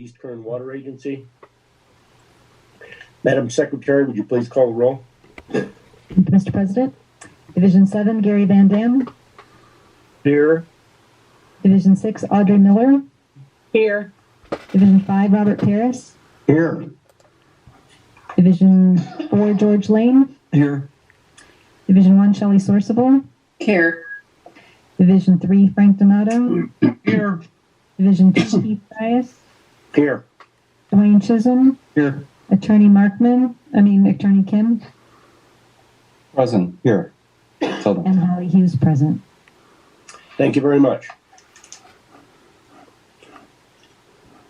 East Kern Water Agency. Madam Secretary, would you please call the roll? Mr. President, Division 7, Gary Van Dam. Here. Division 6, Audrey Miller. Here. Division 5, Robert Paris. Here. Division 4, George Lane. Here. Division 1, Shelley Sourceable. Here. Division 3, Frank Donato. Here. Division 2, Keith Dias. Here. Dwayne Chisholm. Here. Attorney Kim. Present. Here. And Holly Hughes present. Thank you very much.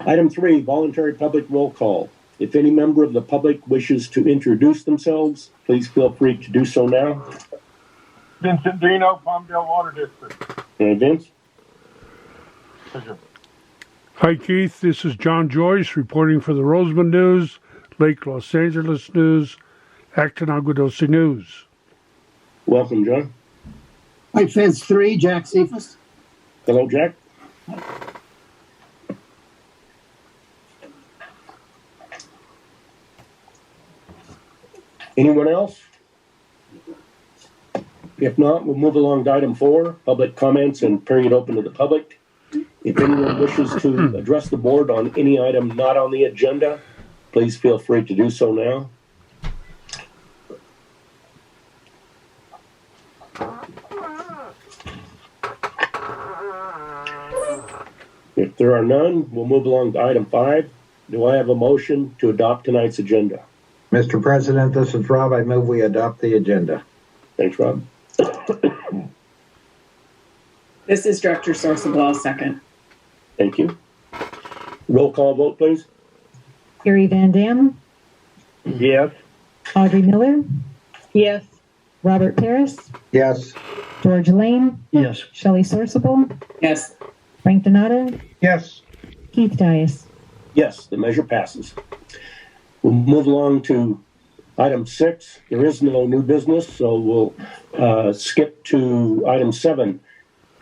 Item 3, voluntary public roll call. If any member of the public wishes to introduce themselves, please feel free to do so now. Vincent Dino, Palmdale Water District. Vince? Pleasure. Hi, Keith. This is John Joyce reporting for the Roseman News, Lake Los Angeles News, Acton Aguadosi News. Welcome, John. Hi, Fence 3, Jack Cephas. Hello, Jack. Anyone else? If not, we'll move along to item 4, public comments and period open to the public. If anyone wishes to address the board on any item not on the agenda, please feel free to do so now. If there are none, we'll move along to item 5. Do I have a motion to adopt tonight's agenda? Mr. President, this is Rob. I move we adopt the agenda. Thanks, Rob. This is Director Sourceable. I'll second. Thank you. Roll call vote, please. Gary Van Dam. Yes. Audrey Miller. Yes. Robert Paris. Yes. George Lane. Yes. Shelley Sourceable. Yes. Frank Donato. Yes. Keith Dias. Yes, the measure passes. We'll move along to item 6. There is no new business, so we'll skip to item 7.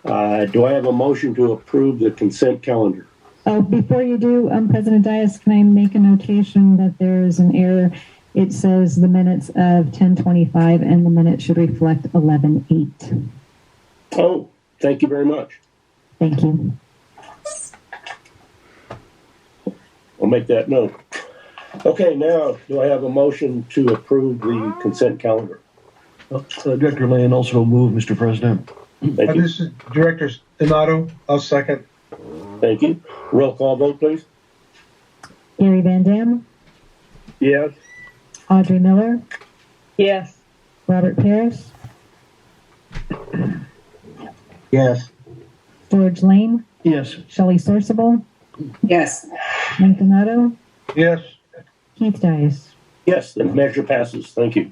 Do I have a motion to approve the consent calendar? Oh, before you do, President Dias, can I make a notation that there is an error? It says the minutes of 10:25 and the minute should reflect 11:08. Oh, thank you very much. Thank you. I'll make that note. Okay, now, do I have a motion to approve the consent calendar? Director Lane also move, Mr. President. Thank you. This is Director Donato. I'll second. Thank you. Roll call vote, please. Gary Van Dam. Yes. Audrey Miller. Yes. Robert Paris. Yes. George Lane. Yes. Shelley Sourceable. Yes. Frank Donato. Yes. Keith Dias. Yes, the measure passes. Thank you.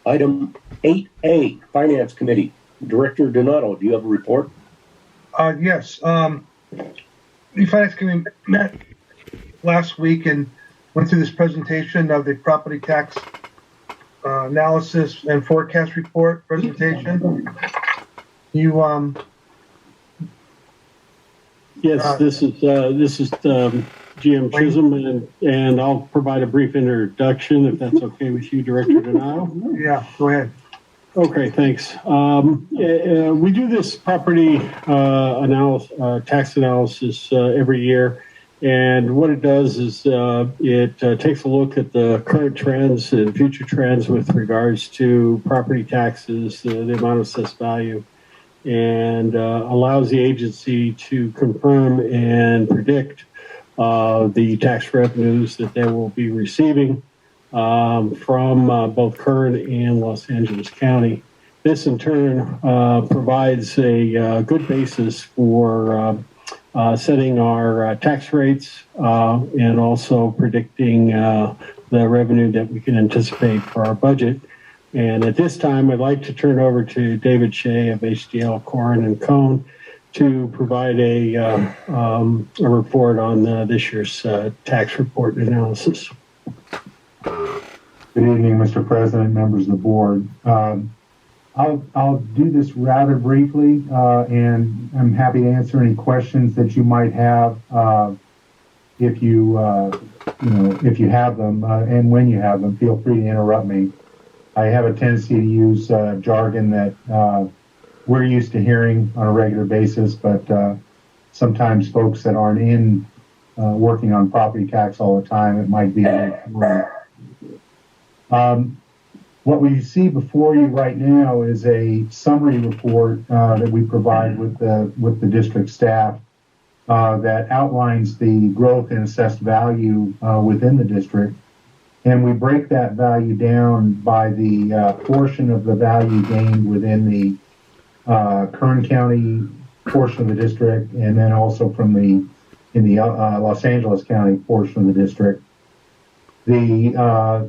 Item 8A, Finance Committee. Director Donato, do you have a report? Yes. The Finance Committee met last week and went through this presentation of the property tax analysis and forecast report presentation. You Yes, this is GM Chisholm, and I'll provide a brief introduction if that's okay with you, Director Donato. yeah, go ahead. Okay, thanks. We do this property tax analysis every year, and what it does is it takes a look at the current trends and future trends with regards to property taxes, the amount of assessed value, and allows the agency to confirm and predict the tax revenues that they will be receiving from both Kern and Los Angeles County. This in turn provides a good basis for setting our tax rates and also predicting the revenue that we can anticipate for our budget. And at this time, I'd like to turn over to David Shea of HDL Corn and Cone to provide a report on this year's tax report analysis. Good evening, Mr. President, members of the board. I'll do this rather briefly, and I'm happy to answer any questions that you might have, if if you have them, and when you have them, feel free to interrupt me. I have a tendency to use jargon that we're used to hearing on a regular basis, but sometimes folks that aren't in working on property tax all the time, it might be a little foreign. What we see before you right now is a summary report that we provide with the district staff that outlines the growth in assessed value within the district. And we break that value down by the portion of the value gained within the Kern County portion of the district, and then also from the Los Angeles County portion of the district. The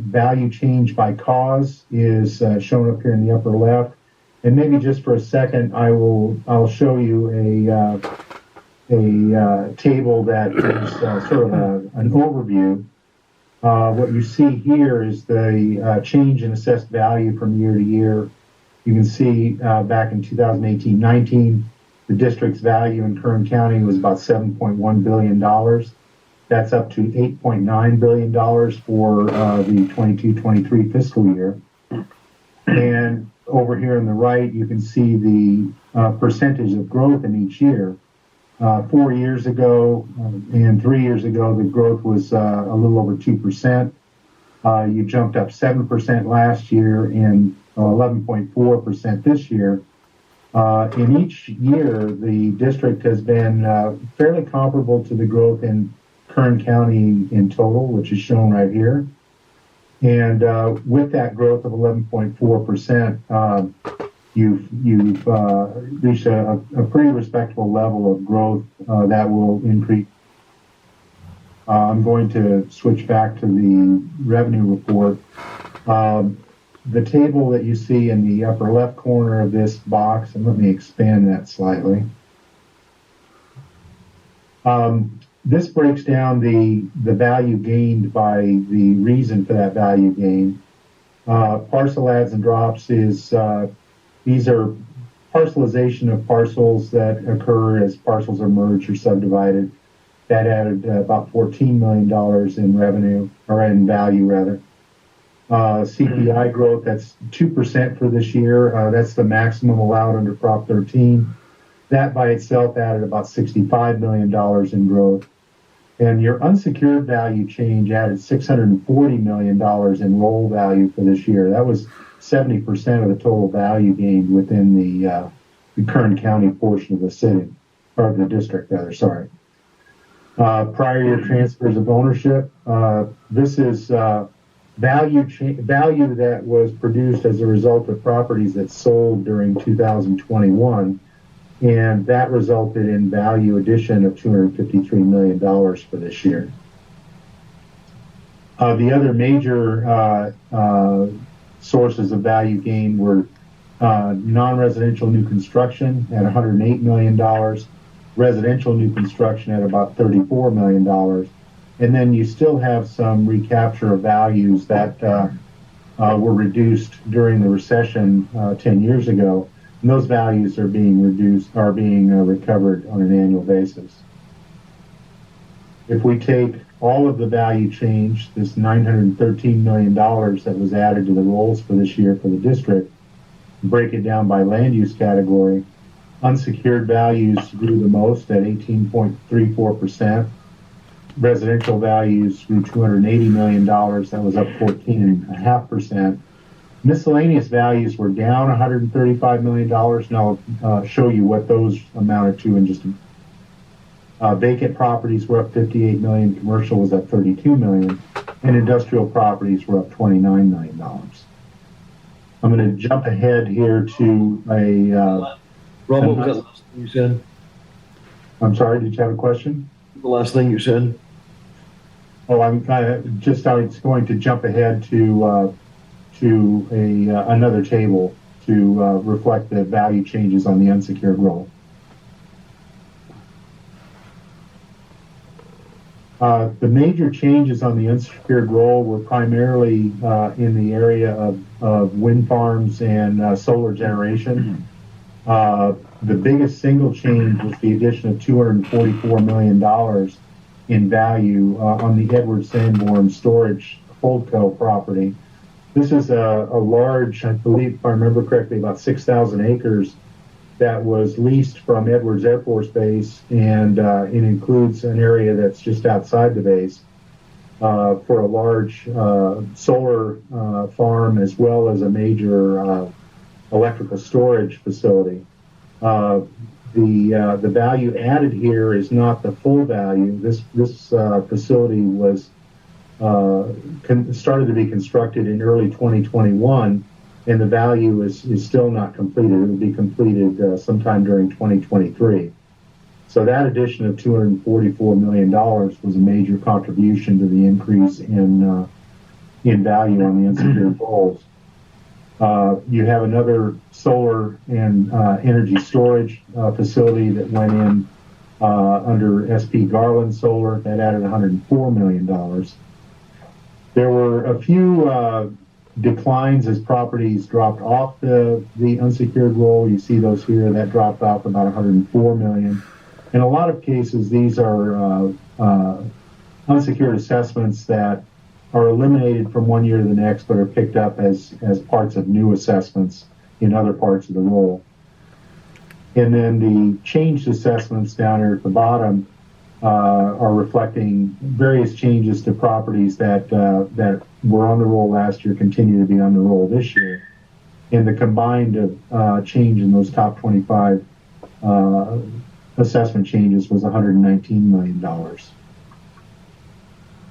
value change by cause is shown up here in the upper left. And maybe just for a second, I'll show you a table that is sort of an overview. What you see here is the change in assessed value from year to year. You can see back in 2018-19, the district's value in Kern County was about $7.1 billion. That's up to $8.9 billion for the 22-23 fiscal year. And over here on the right, you can see the percentage of growth in each year. 4 years ago and 3 years ago, the growth was a little over 2%. You jumped up 7% last year and 11.4% this year. In each year, the district has been fairly comparable to the growth in Kern County in total, which is shown right here. And with that growth of 11.4%, you've reached a pretty respectable level of growth that will increase. I'm going to switch back to the revenue report. The table that you see in the upper left corner of this box, and let me expand that slightly. This breaks down the value gained by the reason for that value gain. Parcel adds and drops is, these are parcelization of parcels that occur as parcels are merged or subdivided. That added about $14 million in revenue, or in value rather. CPI growth, that's 2% for this year. That's the maximum allowed under Prop 13. That by itself added about $65 million in growth. And your unsecured value change added $640 million in roll value for this year. That was 70% of the total value gained within the Kern County portion of the city, or the district rather, sorry. Prior year transfers of ownership. This is value that was produced as a result of properties that sold during 2021. And that resulted in value addition of $253 million for this year. The other major sources of value gain were non-residential new construction at $108 million, residential new construction at about $34 million, and then you still have some recapture of values that were reduced during the recession 10 years ago. And those values are being recovered on an annual basis. If we take all of the value change, this $913 million that was added to the rolls for this year for the district, break it down by land use category, unsecured values grew the most at 18.34%. Residential values grew $280 million. That was up 14.5%. Miscellaneous values were down $135 million, and I'll show you what those amounted to in just a minute. Vacant properties were up $58 million, commercial was up $32 million, and industrial properties were up $29 million. I'm going to jump ahead here to Rob, what was that last thing you said? I'm sorry, did you have a question? The last thing you said? Oh, I was going to jump ahead to another table to reflect the value changes on the unsecured roll. The major changes on the unsecured roll were primarily in the area of wind farms and solar generation. The biggest single change was the addition of $244 million in value on the Edward Sanborn Storage Holdco property. This is a large, I believe, if I remember correctly, about 6,000 acres that was leased from Edwards Air Force Base, and it includes an area that's just outside the base for a large solar farm as well as a major electrical storage facility. The value added here is not the full value. This facility was started to be constructed in early 2021, and the value is still not completed. It will be completed sometime during 2023. So that addition of $244 million was a major contribution to the increase in value on the unsecured rolls. You have another solar and energy storage facility that went in under SP Garland Solar that added $104 million. There were a few declines as properties dropped off the unsecured roll. You see those here. That dropped off about $104 million. In a lot of cases, these are unsecured assessments that are eliminated from one year to the next, but are picked up as parts of new assessments in other parts of the roll. And then the changed assessments down here at the bottom are reflecting various changes to properties that were on the roll last year, continue to be on the roll this year. And the combined change in those top 25 assessment changes was $119 million.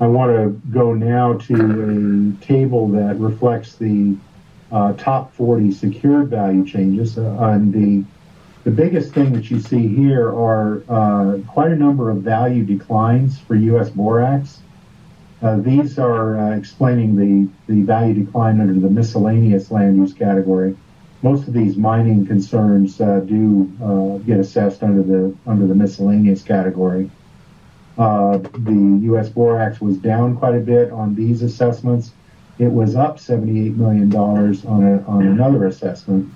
I want to go now to a table that reflects the top 40 secured value changes. And the biggest thing that you see here are quite a number of value declines for U.S. borax. These are explaining the value decline under the miscellaneous land use category. Most of these mining concerns do get assessed under the miscellaneous category. The U.S. borax was down quite a bit on these assessments. It was up $78 million on another assessment.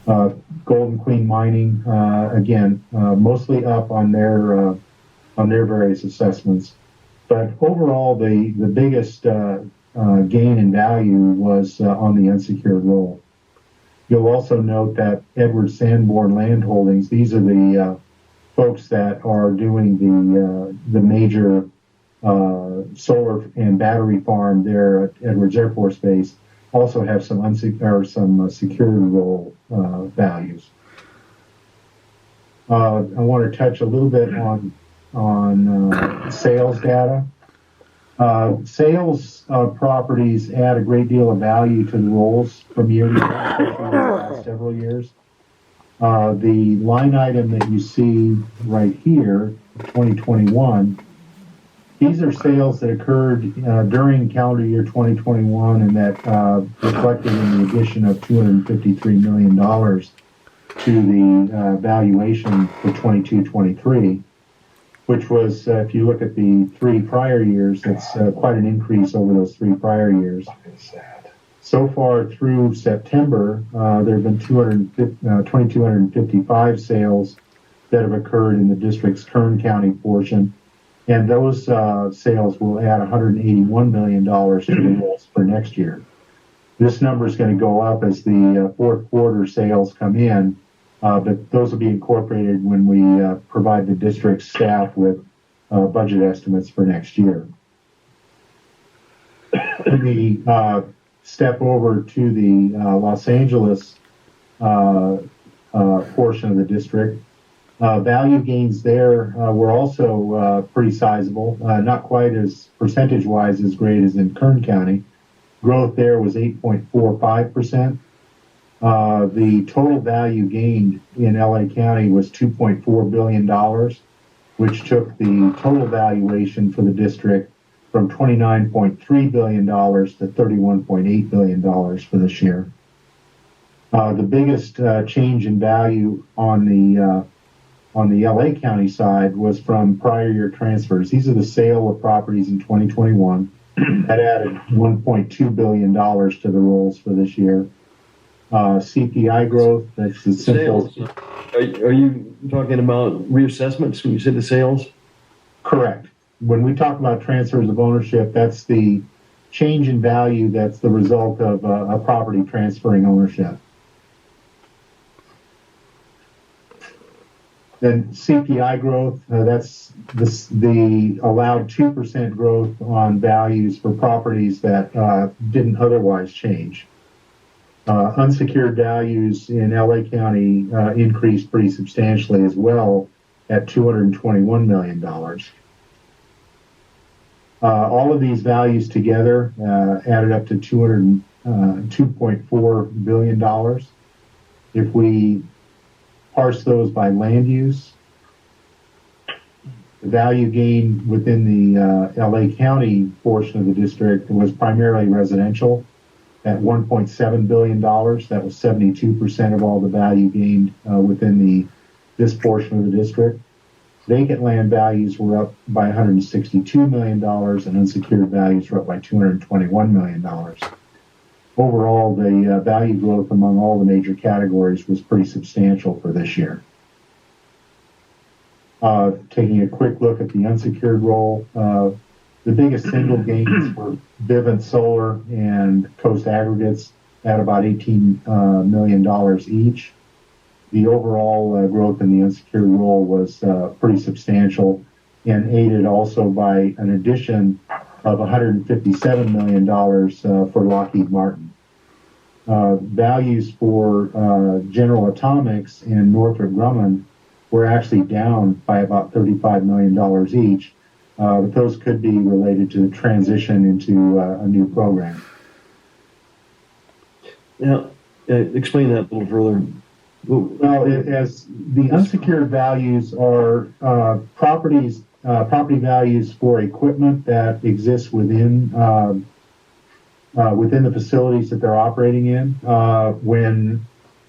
Golden Queen Mining, again, mostly up on their various assessments. But overall, the biggest gain in value was on the unsecured roll. You'll also note that Edward Sanborn Land Holdings, these are the folks that are doing the major solar and battery farm there at Edwards Air Force Base, also have some security roll values. I want to touch a little bit on sales data. Sales properties add a great deal of value to the rolls from year to year, especially in the last several years. The line item that you see right here, 2021, these are sales that occurred during calendar year 2021 and that reflected in the addition of $253 million to the valuation for 22-23, which was, if you look at the 3 prior years, that's quite an increase over those 3 prior years. So far through September, there have been 2,255 sales that have occurred in the district's Kern County portion. And those sales will add $181 million to the rolls for next year. This number is going to go up as the fourth quarter sales come in, but those will be incorporated when we provide the district staff with budget estimates for next year. Let me step over to the Los Angeles portion of the district. Value gains there were also pretty sizable, not quite as percentage-wise as great as in Kern County. Growth there was 8.45%. The total value gained in LA County was $2.4 billion, which took the total valuation for the district from $29.3 billion to $31.8 billion for this year. The biggest change in value on the on the LA County side was from prior year transfers. These are the sale of properties in 2021. That added $1.2 billion to the rolls for this year. CPI growth, that's the simple. Sales. Are you talking about reassessments when you said the sales? Correct. When we talk about transfers of ownership, that's the change in value that's the result of a property transferring ownership. Then CPI growth, that's the allowed 2% growth on values for properties that didn't otherwise change. Unsecured values in LA County increased pretty substantially as well at $221 million. All of these values together added up to $2.4 billion. If we parse those by land use, the value gain within the LA County portion of the district was primarily residential at $1.7 billion. That was 72% of all the value gained within this portion of the district. Vacant land values were up by $162 million, and unsecured values were up by $221 million. Overall, the value growth among all the major categories was pretty substantial for this year. Taking a quick look at the unsecured roll, the biggest single gains were Vivint Solar and Coast Aggregates at about $18 million each. The overall growth in the unsecured roll was pretty substantial and aided also by an addition of $157 million for Lockheed Martin. Values for General Atomics and Northrop Grumman were actually down by about $35 million each, but those could be related to the transition into a new program. Now, explain that a little further. Well, as the unsecured values are property values for equipment that exists within the facilities that they're operating in. When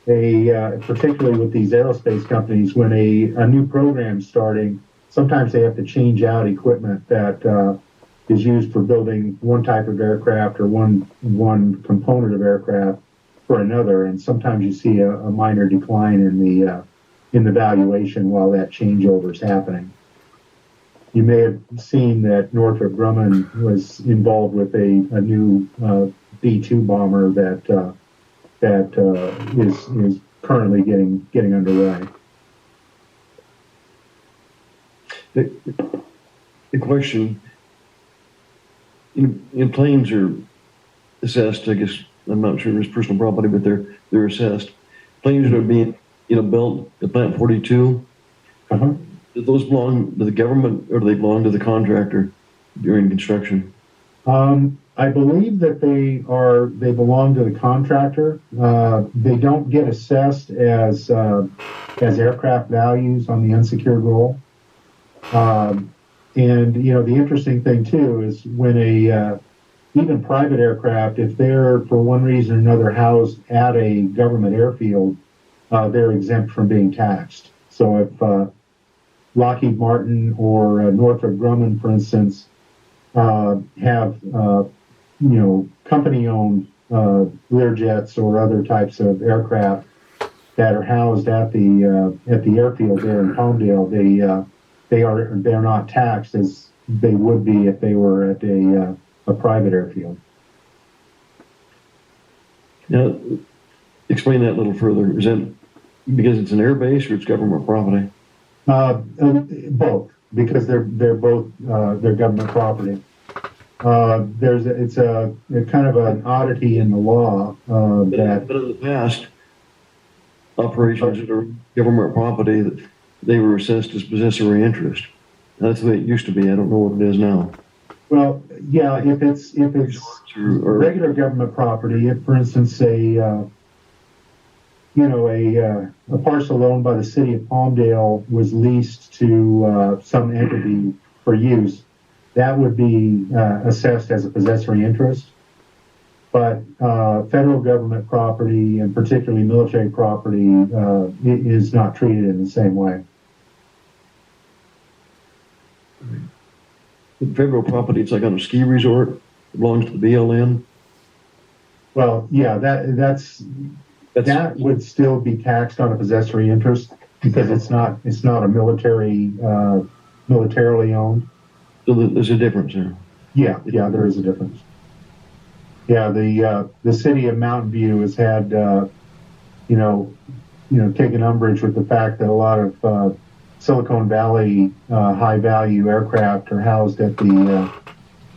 particularly with these aerospace companies, when a new program's starting, sometimes they have to change out equipment that is used for building one type of aircraft or one component of aircraft for another, and sometimes you see a minor decline in the valuation while that changeover is happening. You may have seen that Northrop Grumman was involved with a new B-2 bomber that is currently getting underway. The question, planes are assessed, I guess, I'm not sure it's personal property, but they're assessed. Planes that are being, built at Plant 42, do those belong to the government or do they belong to the contractor during construction? I believe that they belong to the contractor. They don't get assessed as aircraft values on the unsecured roll. And the interesting thing too is when even private aircraft, if they're for one reason or another housed at a government airfield, they're exempt from being taxed. So if Lockheed Martin or Northrop Grumman, for instance, have company-owned Learjets or other types of aircraft that are housed at the airfield there in Palmdale, they're not taxed as they would be if they were at a private airfield. Now, explain that a little further. Is that because it's an air base or it's government property? Both, because they're both they're government property. It's a kind of an oddity in the law that. But in the past, operations that are government property, they were assessed as possessory interest. That's the way it used to be. I don't know what it is now. Well, yeah, if it's regular government property, if, for instance, a parcel owned by the city of Palmdale was leased to some entity for use, that would be assessed as a possessory interest. But federal government property, and particularly military property, is not treated in the same way. The federal property, it's like on a ski resort, it belongs to the BLM. Well, yeah, that would still be taxed on a possessory interest because it's not a militarily owned. So there's a difference there. Yeah, there is a difference. Yeah, the city of Mountain View has had, taken umbrage with the fact that a lot of Silicon Valley high value aircraft are housed at the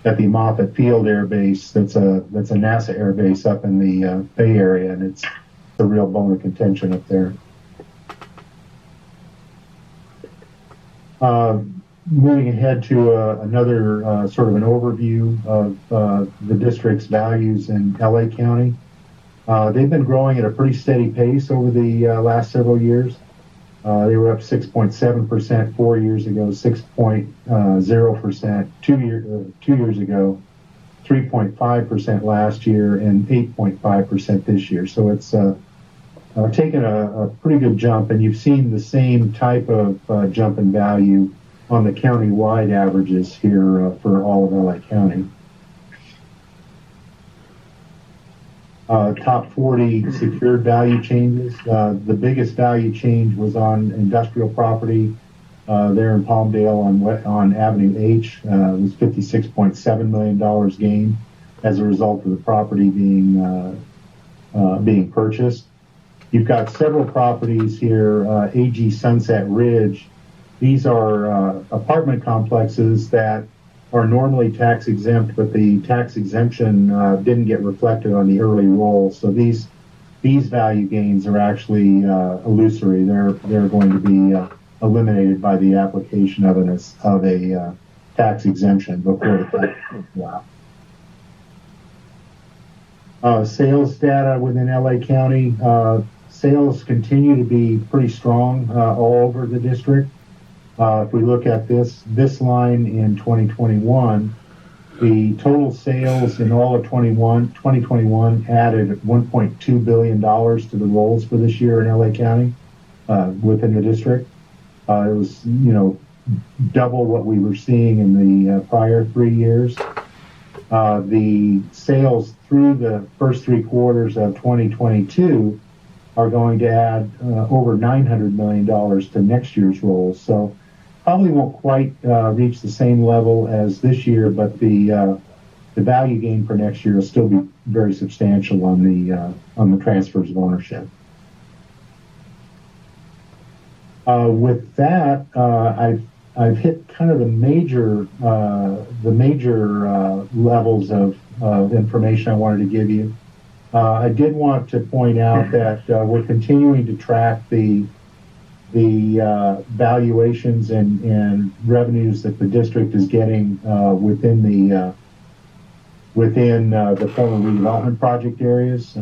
Moffett Field Air Base. That's a NASA air base up in the Bay Area, and it's a real bone of contention up there. Moving ahead to another sort of an overview of the district's values in LA County. They've been growing at a pretty steady pace over the last several years. They were up 6.7% 4 years ago, 6.0% 2 years ago, 3.5% last year, and 8.5% this year. So it's taken a pretty good jump, and you've seen the same type of jump in value on the county-wide averages here for all of LA County. Top 40 secured value changes. The biggest value change was on industrial property there in Palmdale on Avenue H. It was $56.7 million gain as a result of the property being purchased. You've got several properties here, AG Sunset Ridge. These are apartment complexes that are normally tax exempt, but the tax exemption didn't get reflected on the early roll. So these value gains are actually illusory. They're going to be eliminated by the application of a tax exemption before the tax. Sales data within LA County. Sales continue to be pretty strong all over the district. If we look at this line in 2021, the total sales in all of 2021 added $1.2 billion to the rolls for this year in LA County within the district. It was, double what we were seeing in the prior 3 years. The sales through the first 3 quarters of 2022 are going to add over $900 million to next year's rolls. So probably won't quite reach the same level as this year, but the value gain for next year will still be very substantial on the transfers of ownership. With that, I've hit kind of the major levels of information I wanted to give you. I did want to point out that we're continuing to track the valuations and revenues that the district is getting within the former redevelopment project areas.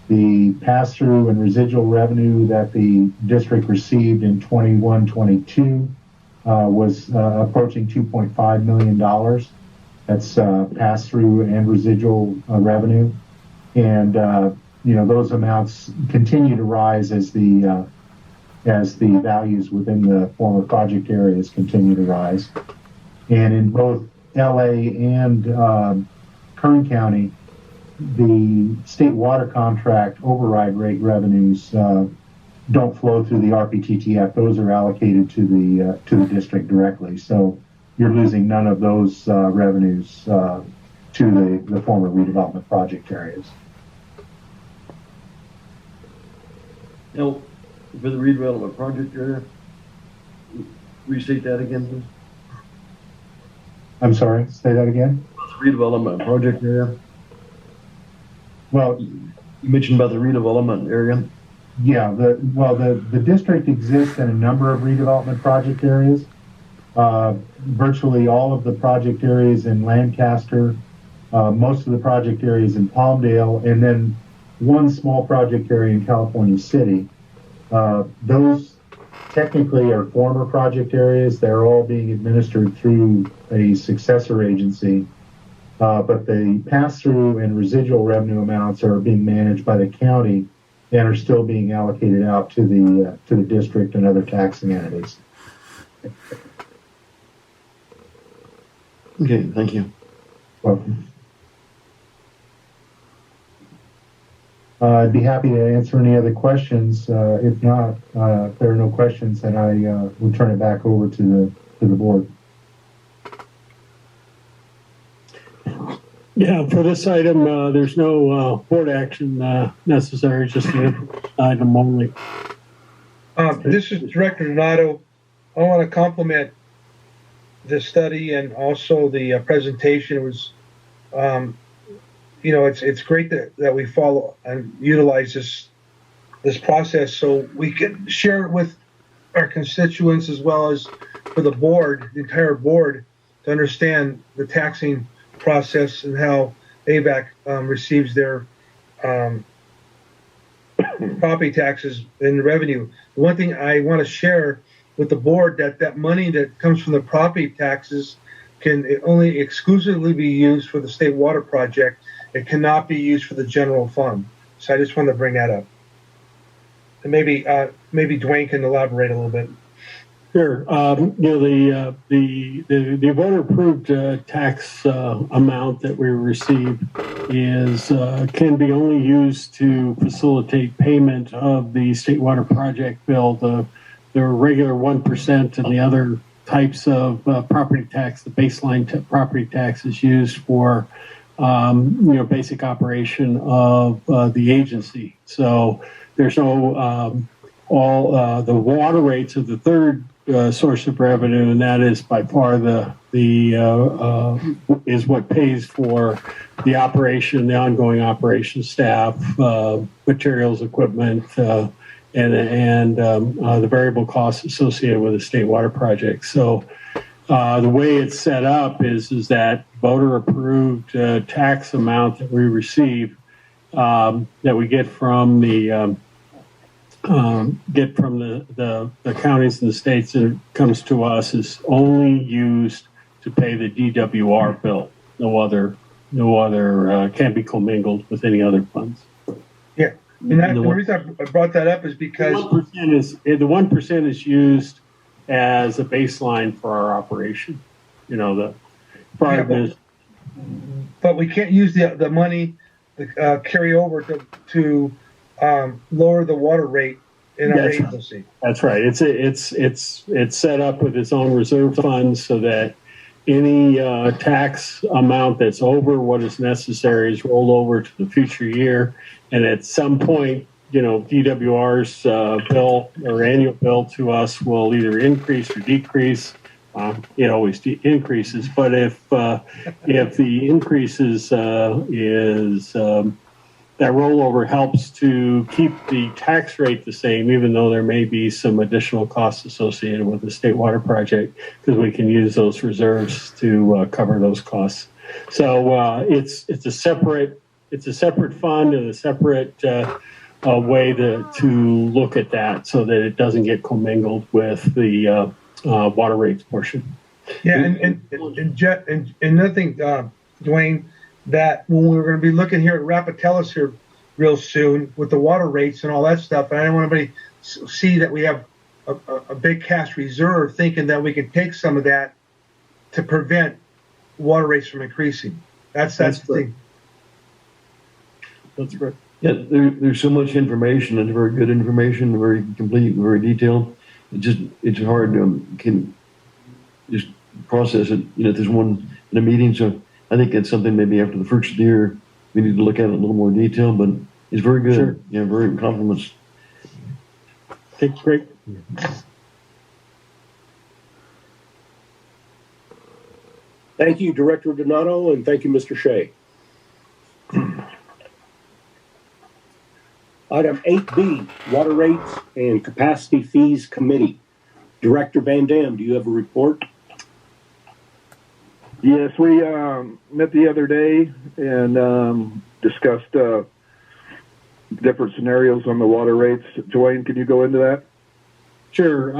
The pass-through and residual revenue that the district received in 21-22 was approaching $2.5 million. That's pass-through and residual revenue, and those amounts continue to rise as the values within the former project areas continue to rise. And in both LA and Kern County, the state water contract override rate revenues don't flow through the RPTTF. Those are allocated to the district directly. So you're losing none of those revenues to the former redevelopment project areas. Now, for the redevelopment project area, restate that again, please. I'm sorry, say that again? Redevelopment project area. Well, you mentioned about the redevelopment area. Yeah, the district exists in a number of redevelopment project areas. Virtually all of the project areas in Lancaster, most of the project areas in Palmdale, and then one small project area in California City. Those technically are former project areas. They're all being administered through a successor agency. But the pass-through and residual revenue amounts are being managed by the county and are still being allocated out to the district and other taxing entities. Okay, thank you. Welcome. I'd be happy to answer any other questions. If not, if there are no questions, then I will turn it back over to the board. Yeah, for this item, there's no board action necessary, just an item only. This is Director Donato. I want to compliment the study and also the presentation. It was, it's great that we follow and utilize this process so we can share it with our constituents as well as for the board, the entire board, to understand the taxing process and how AVAC receives their property taxes and revenue. The one thing I want to share with the board that money that comes from the property taxes can only exclusively be used for the state water project. It cannot be used for the general fund. So I just wanted to bring that up. And maybe Dwayne can elaborate a little bit. Sure. The voter-approved tax amount that we receive can be only used to facilitate payment of the state water project bill, the regular 1% and the other types of property tax. The baseline property tax is used for basic operation of the agency. So there's no all the water rates of the third source of revenue, and that is by far is what pays for the operation, the ongoing operation staff, materials, equipment, and the variable costs associated with the state water project. So the way it's set up is that voter approved tax amount that we receive that we get from the counties and the states that comes to us is only used to pay the DWR bill. No other can't be commingled with any other funds. Yeah, and the reason I brought that up is because the 1% is used as a baseline for our operation. But we can't use the money carry over to lower the water rate in our agency. That's right. It's set up with its own reserve fund so that any tax amount that's over what is necessary is rolled over to the future year, and at some point, DWR's bill or annual bill to us will either increase or decrease. It always increases, but if the increases that rollover helps to keep the tax rate the same, even though there may be some additional costs associated with the state water project, because we can use those reserves to cover those costs. So it's a separate fund and a separate way to look at that, so that it doesn't get commingled with the water rates portion. Yeah, and another thing, Dwayne, that when we're going to be looking here at Rapatellis here real soon with the water rates and all that stuff, and I don't want anybody to see that we have a big cash reserve thinking that we can take some of that to prevent water rates from increasing. That's the thing. That's right. Yeah, there's so much information, and very good information, very complete, very detailed. It's hard to can just process it. If there's one in a meeting, so I think it's something maybe after the first of the year we need to look at it in a little more detail. But it's very good. Sure. Yeah, very compliments. Okay, great. Thank you, Director Donato, and thank you, Mr. Shea. Item 8B, Water Rates and Capacity Fees Committee. Director Van Dam, do you have a report? Yes, we met the other day and discussed different scenarios on the water rates. Dwayne, can you go into that? Sure.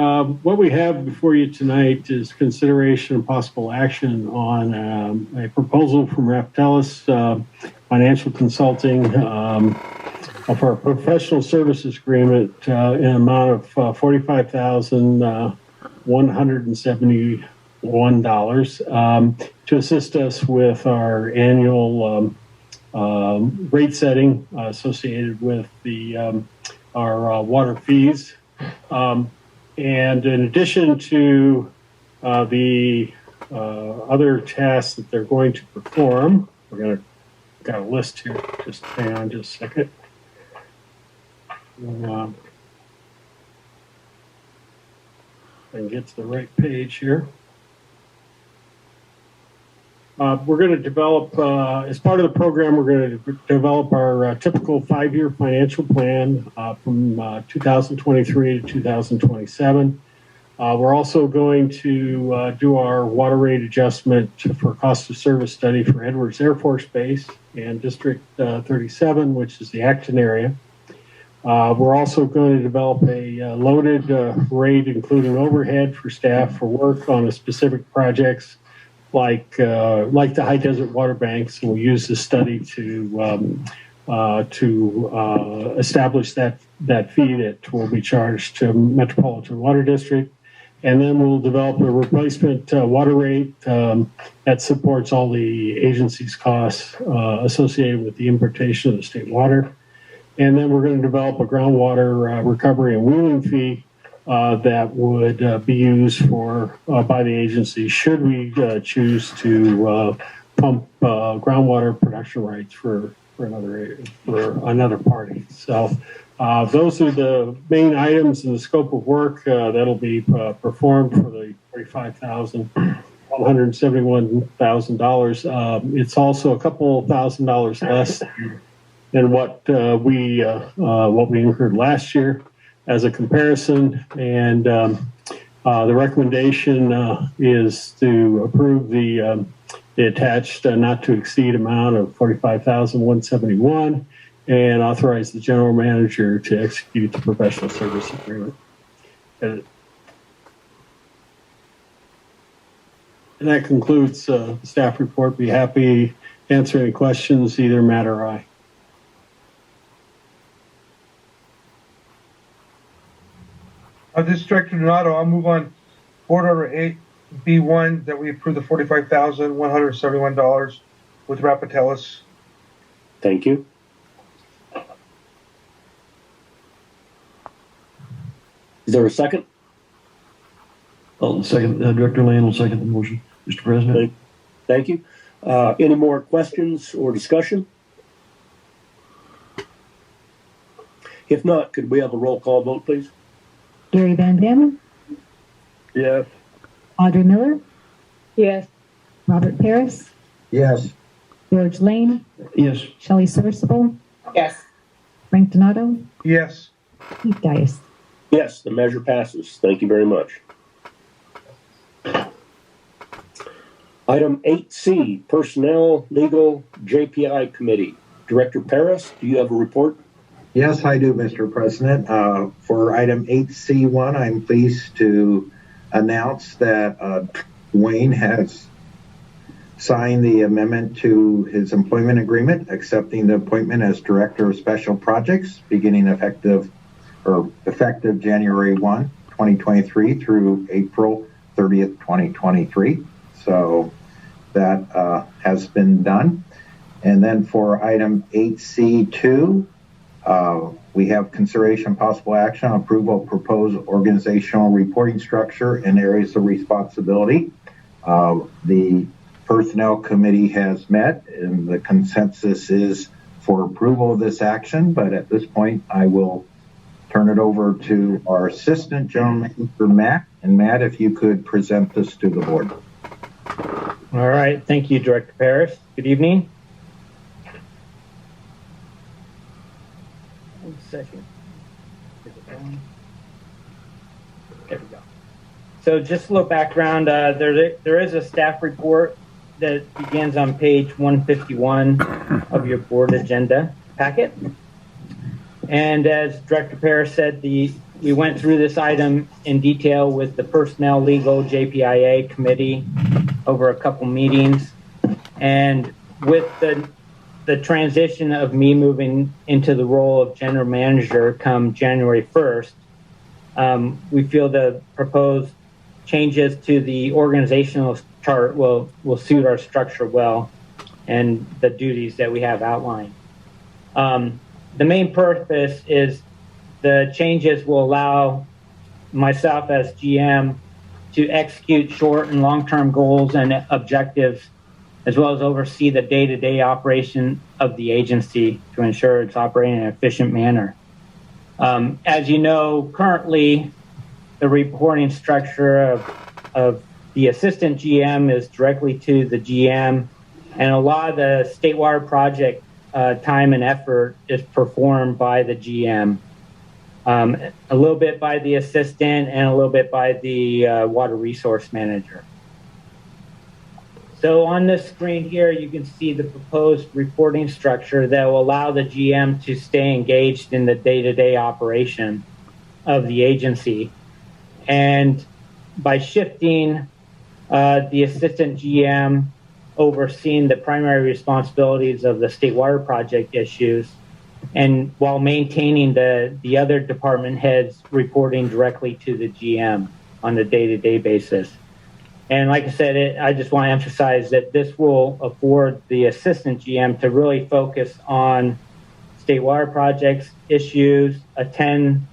What we have before you tonight is consideration and possible action on a proposal from Rapatellis Financial Consulting for a professional services agreement in an amount of $45,170 to assist us with our annual rate setting associated with our water fees. And in addition to the other tasks that they're going to perform, got a list here. Just hang on just a second. And get to the right page here. We're going to develop, as part of the program, we're going to develop our typical 5-year financial plan from 2023 to 2027. We're also going to do our water rate adjustment for cost of service study for Edwards Air Force Base and District 37, which is the Acton area. We're also going to develop a loaded rate, including overhead for staff for work on the specific projects like the High Desert Water Banks. And we'll use this study to establish that fee that will be charged to Metropolitan Water District. And then we'll develop a replacement water rate that supports all the agency's costs associated with the importation of the state water. And then we're going to develop a groundwater recovery and wheeling fee that would be used by the agency should we choose to pump groundwater production rights for another party. So those are the main items in the scope of work that'll be performed for the $171,000. It's also a couple $1,000 less than what we incurred last year as a comparison. And the recommendation is to approve the attached not to exceed amount of $45,171 and authorize the general manager to execute the professional service agreement. And that concludes the staff report. Be happy to answer any questions, either Matt or I. This is Director Donato. I'll move on Board Order 8B1 that we approve the $45,171 with Rapatellis. Thank you. Is there a second? I'll second. Director Lane will second the motion, Mr. President. Thank you. Any more questions or discussion? If not, could we have a roll call vote, please? Gary Van Dam, Yes. Audrey Miller, Yes. Robert Paris, Yes. George Lane, Yes. Shelley Sorsable, Yes. Frank Donato, Yes. Keith Dias. Yes, the measure passes. Thank you very much. Item 8C, Personnel, Legal, JPI Committee. Director Paris, do you have a report? Yes, I do, Mr. President. For item 8C1, I'm pleased to announce that Dwayne has signed the amendment to his employment agreement, accepting the appointment as Director of Special Projects, beginning effective January 1, 2023 through April 30th, 2023. So that has been done. And then for item 8C2, we have consideration possible action on approval of proposed organizational reporting structure and areas of responsibility. The Personnel Committee has met, and the consensus is for approval of this action. But at this point, I will turn it over to our Assistant General Manager, Matt. And Matt, if you could present this to the board. All right. Thank you, Director Paris. Good evening. One second. There we go. So just a little background. There is a staff report that begins on page 151 of your board agenda packet. And as Director Paris said, we went through this item in detail with the Personnel, Legal, JPIA Committee over a couple meetings. And with the transition of me moving into the role of General Manager come January 1st, we feel the proposed changes to the organizational chart will suit our structure well and the duties that we have outlined. The main purpose is the changes will allow myself as GM to execute short and long-term goals and objectives, as well as oversee the day-to-day operation of the agency to ensure it's operating in an efficient manner. As you know, currently, the reporting structure of the assistant GM is directly to the GM, and a lot of the state water project time and effort is performed by the GM. A little bit by the assistant and a little bit by the water resource manager. So on this screen here, you can see the proposed reporting structure that will allow the GM to stay engaged in the day-to-day operation of the agency. And by shifting the assistant GM overseeing the primary responsibilities of the state water project issues, and while maintaining the other department heads reporting directly to the GM on a day-to-day basis. And like I said, I just want to emphasize that this will afford the assistant GM to really focus on state water projects issues, attend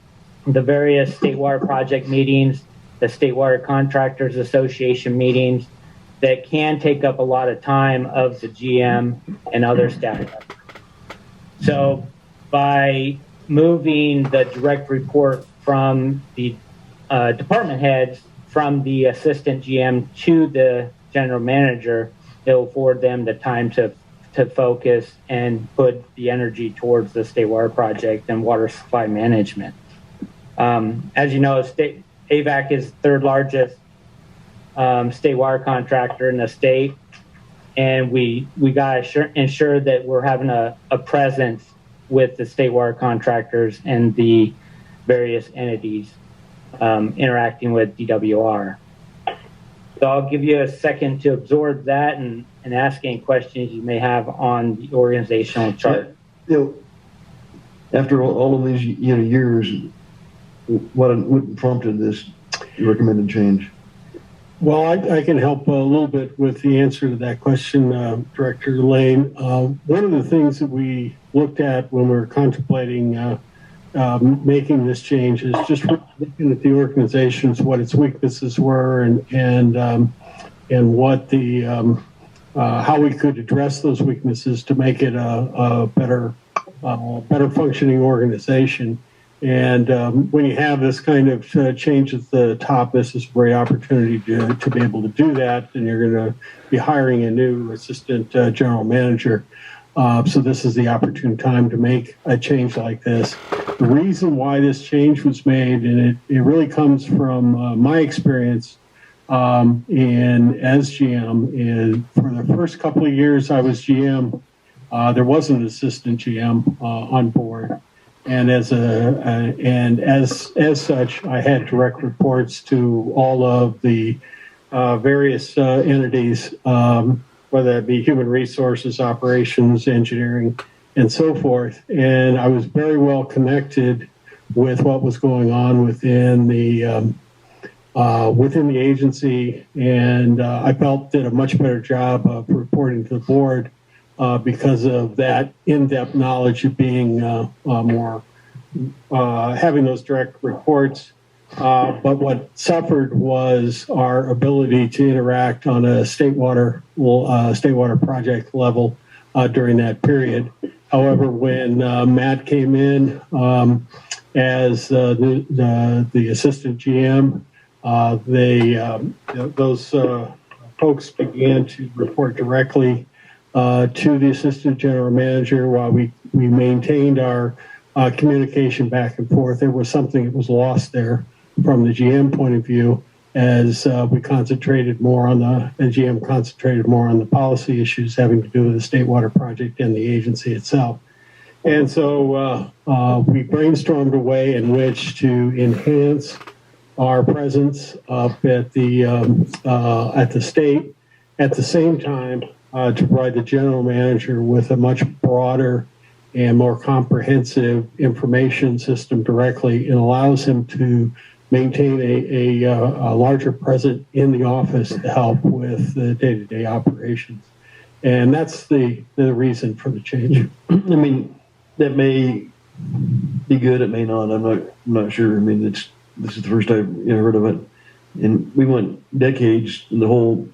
the various state water project meetings, the State Water Contractors Association meetings that can take up a lot of time of the GM and other staff members. So by moving the direct report from the department heads from the assistant GM to the general manager, it'll afford them the time to focus and put the energy towards the state water project and water supply management. As you know, AVAC is the third largest state water contractor in the state, and we got to ensure that we're having a presence with the state water contractors and the various entities interacting with DWR. So I'll give you a second to absorb that and ask any questions you may have on the organizational chart. After all of these years, what prompted this recommended change? Well, I can help a little bit with the answer to that question, Director Lane. One of the things that we looked at when we were contemplating making this change is just looking at the organizations, what its weaknesses were, and what the how we could address those weaknesses to make it a better functioning organization. And when you have this kind of change at the top, this is a great opportunity to be able to do that. And you're going to be hiring a new assistant general manager. So this is the opportune time to make a change like this. The reason why this change was made, and it really comes from my experience as GM, is for the first couple of years I was GM, there was an assistant GM on board. And as such, I had direct reports to all of the various entities, whether that be human resources, operations, engineering, and so forth. And I was very well connected with what was going on within the agency, and I felt did a much better job of reporting to the board. Because of that in-depth knowledge of being more having those direct reports. But what suffered was our ability to interact on a state water project level during that period. However, when Matt came in as the assistant GM, those folks began to report directly to the assistant general manager while we maintained our communication back and forth. There was something that was lost there from the GM point of view as we concentrated more on the GM concentrated more on the policy issues having to do with the state water project and the agency itself. And so we brainstormed a way in which to enhance our presence up at the state, at the same time to provide the general manager with a much broader and more comprehensive information system directly. It allows him to maintain a larger presence in the office to help with the day-to-day operations. And that's the reason for the change. I mean, that may be good. It may not. I'm not sure. I mean, this is the first I've heard of it, and we went decades in the whole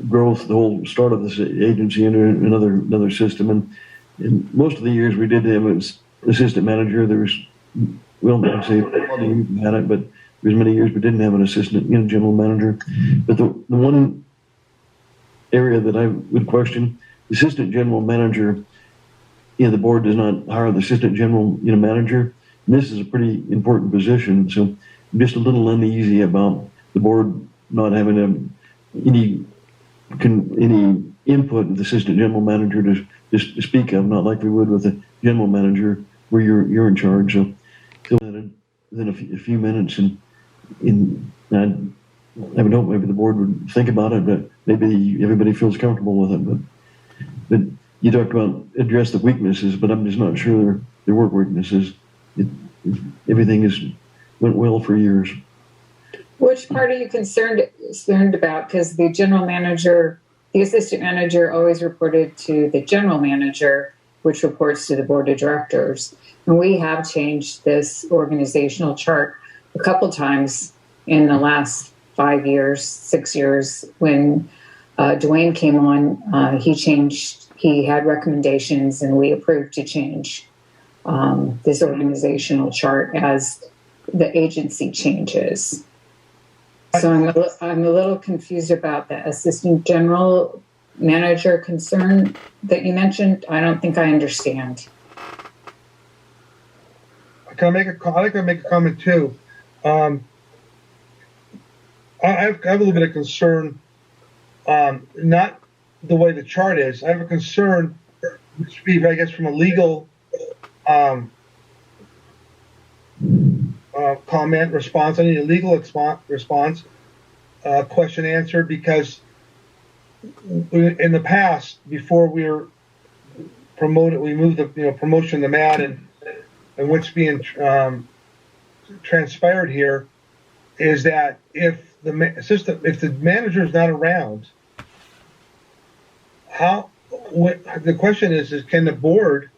growth, the whole start of this agency into another system, and most of the years we did have an assistant manager. There was, well, I'd say we had it, but there was many years we didn't have an assistant, general manager. But the one area that I would question, the assistant general manager, the board does not hire the assistant general manager. And this is a pretty important position, so I'm just a little uneasy about the board not having any input of the assistant general manager to speak of, not like we would with the general manager where you're in charge. So within a few minutes, and I would hope maybe the board would think about it, but maybe everybody feels comfortable with it. But you talked about address the weaknesses, but I'm just not sure there were weaknesses. Everything went well for years. Which part are you concerned about? Because the assistant manager always reported to the general manager, which reports to the board of directors. And we have changed this organizational chart a couple times in the last 5 years, 6 years. When Dwayne came on, he had recommendations, and we approved to change this organizational chart as the agency changes. So I'm a little confused about the assistant general manager concern that you mentioned. I don't think I understand. Can I make a comment too? I have a little bit of concern, not the way the chart is. I have a concern, which would be, I guess, from a legal comment response. I need a legal response, question answered, because in the past, before we were promoted, we moved the promotion to Matt, and what's being transpired here is that if the manager is not around, the question is can the board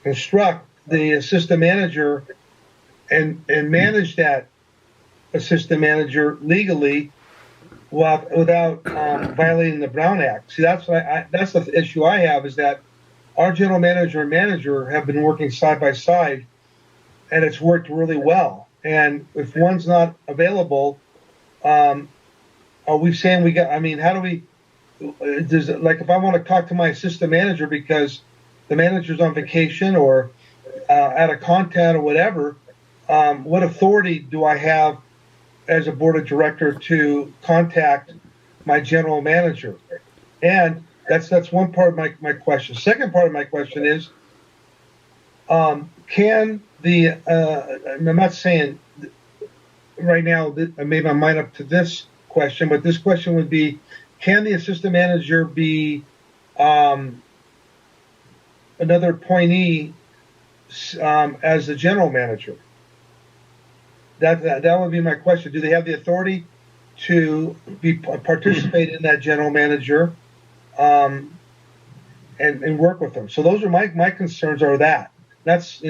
instruct the assistant manager and manage that assistant manager legally without violating the Brown Act? See, that's the issue I have, is that our general manager and manager have been working side by side, and it's worked really well. And if one's not available, are we saying how do we, if I want to talk to my assistant manager because the manager's on vacation or out of content or whatever, what authority do I have as a board of director to contact my general manager? And that's one part of my question. Second part of my question is, can I'm not saying right now that I made my mind up to this question, but this question would be, can the assistant manager be another appointee as the general manager? That would be my question. Do they have the authority to participate in that general manager and work with them? So those are my concerns are that. That's,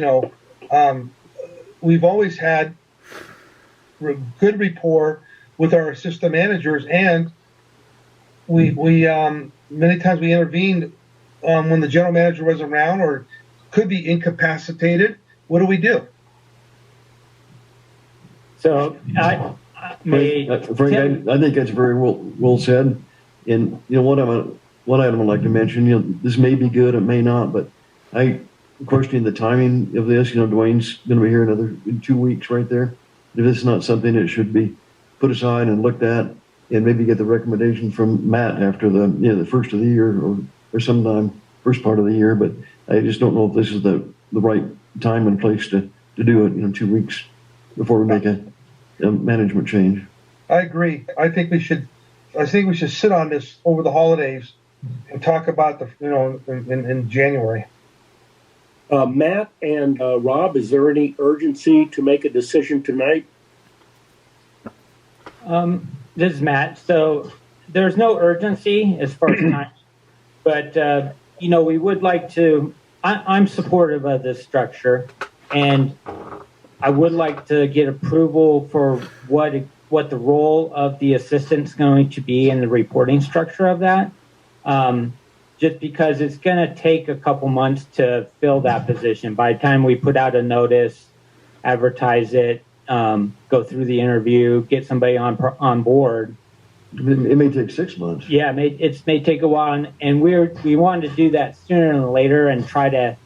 we've always had good rapport with our assistant managers, and we many times we intervened when the general manager was around or could be incapacitated. What do we do? So Frank, I think that's very well said. And what item I'd like to mention, this may be good, it may not, but I question the timing of this. Dwayne's going to be here in 2 weeks right there. If it's not something that should be put aside and looked at, and maybe get the recommendation from Matt after the first of the year or sometime first part of the year. But I just don't know if this is the right time and place to do it. 2 weeks before we make a management change. I agree. I think we should sit on this over the holidays and talk about in January. Matt and Rob, is there any urgency to make a decision tonight? This is Matt. So there's no urgency as far as time, but we would like to. I'm supportive of this structure, and I would like to get approval for what the role of the assistant's going to be in the reporting structure of that. Just because it's going to take a couple months to fill that position. By the time we put out a notice, advertise it, go through the interview, get somebody on board. It may take 6 months. Yeah, it may take a while, and we wanted to do that sooner than later and try to